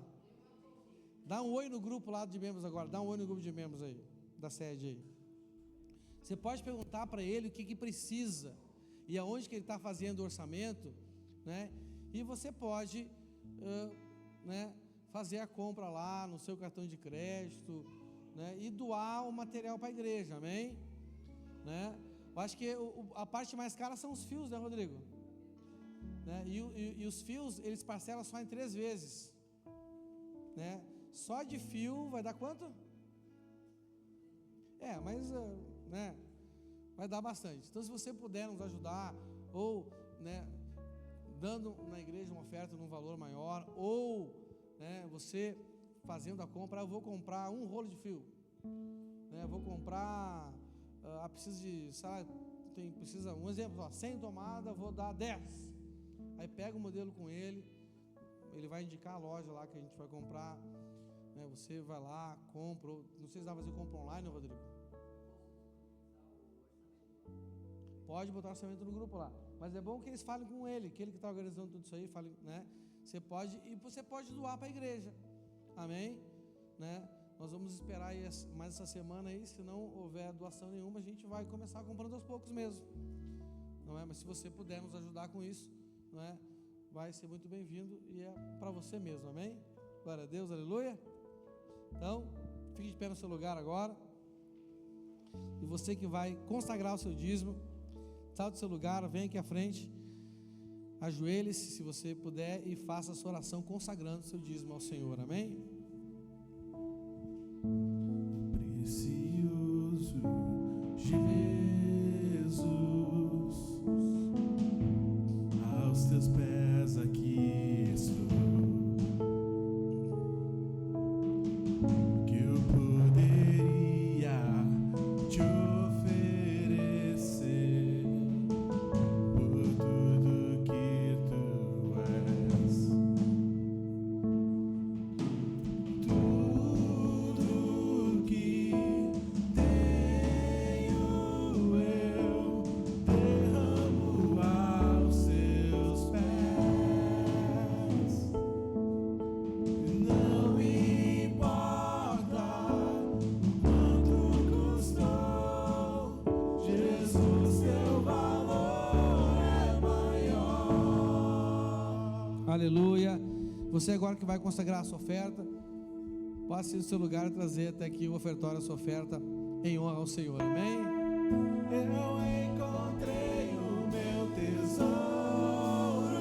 Dá um oi no grupo lá de membros agora. Dá um oi no grupo de membros aí, da sede aí. Você pode perguntar para ele o que precisa e aonde que ele está fazendo o orçamento, né? E você pode, né, fazer a compra lá no seu cartão de crédito, né, e doar o material para a igreja, amém? Né? Eu acho que a parte mais cara são os fios, né, Rodrigo? Né? E os fios, eles parcelam só em 3 vezes, né? Só de fio vai dar quanto? Mas, né, vai dar bastante. Então, se você puder nos ajudar, ou, né, dando na igreja uma oferta num valor maior, ou, né, você fazendo a compra, eu vou comprar um rolo de fio, né, vou comprar, precisa, um exemplo, 100 tomadas, vou dar 10, aí pega o modelo com ele vai indicar a loja lá que a gente vai comprar, né, você vai lá, compra, não sei se dá pra fazer compra online, Rodrigo? Pode botar o orçamento no grupo lá, mas é bom que eles falem com ele, que ele que está organizando tudo isso aí, né? Você pode doar para a igreja, amém? Né? Nós vamos esperar aí mais essa semana aí, se não houver doação nenhuma, a gente vai começar comprando aos poucos mesmo, não é? Mas se você puder nos ajudar com isso, não é? Vai ser muito bem-vindo e é para você mesmo, amém? Glória a Deus, aleluia. Então, fique de pé no seu lugar agora, e você que vai consagrar o seu dízimo, sai do seu lugar, vem aqui à frente, ajoelhe-se se você puder e faça a sua oração consagrando o seu dízimo ao Senhor, amém? Precioso Jesus, mas aqui estou. Que eu poderia te oferecer por tudo que tu és. Tudo que tenho eu derramo aos seus pés. Não importa quanto custou, Jesus, teu valor é maior. Aleluia. Você agora que vai consagrar a sua oferta, passe no seu lugar e trazer até aqui o ofertório, a sua oferta, em honra ao Senhor. Amém? Eu encontrei o meu tesouro.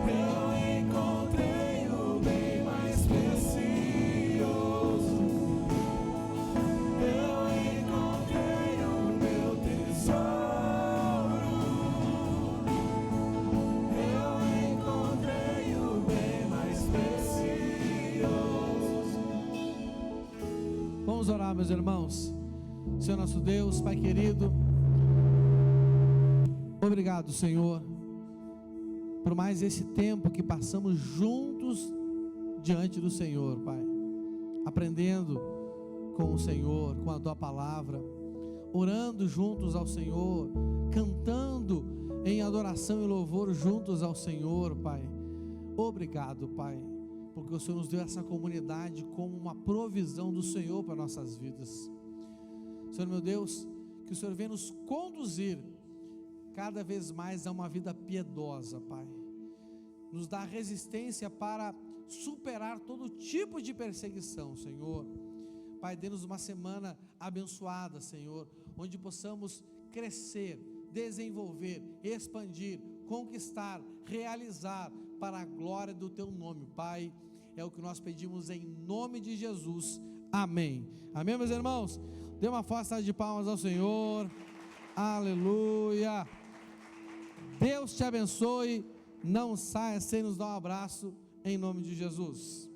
Eu encontrei o bem mais precioso. Eu encontrei o meu tesouro. Eu encontrei o bem mais precioso. Vamos orar, meus irmãos. Senhor nosso Deus, Pai querido, obrigado, Senhor, por mais esse tempo que passamos juntos diante do Senhor, Pai, aprendendo com o Senhor, com a Tua palavra, orando juntos ao Senhor, cantando em adoração e louvor juntos ao Senhor, Pai. Obrigado, Pai, porque o Senhor nos deu essa comunidade como uma provisão do Senhor para nossas vidas. Senhor meu Deus, que o Senhor venha nos conduzir cada vez mais a uma vida piedosa, Pai. Nos dá resistência para superar todo tipo de perseguição, Senhor. Pai, dê-nos uma semana abençoada, Senhor, onde possamos crescer, desenvolver, expandir, conquistar, realizar para a glória do Teu nome, Pai. É o que nós pedimos em nome de Jesus. Amém. Amém, meus irmãos? Dê uma forte salva de palmas ao Senhor. Aleluia. Deus te abençoe. Não saia sem nos dar um abraço, em nome de Jesus.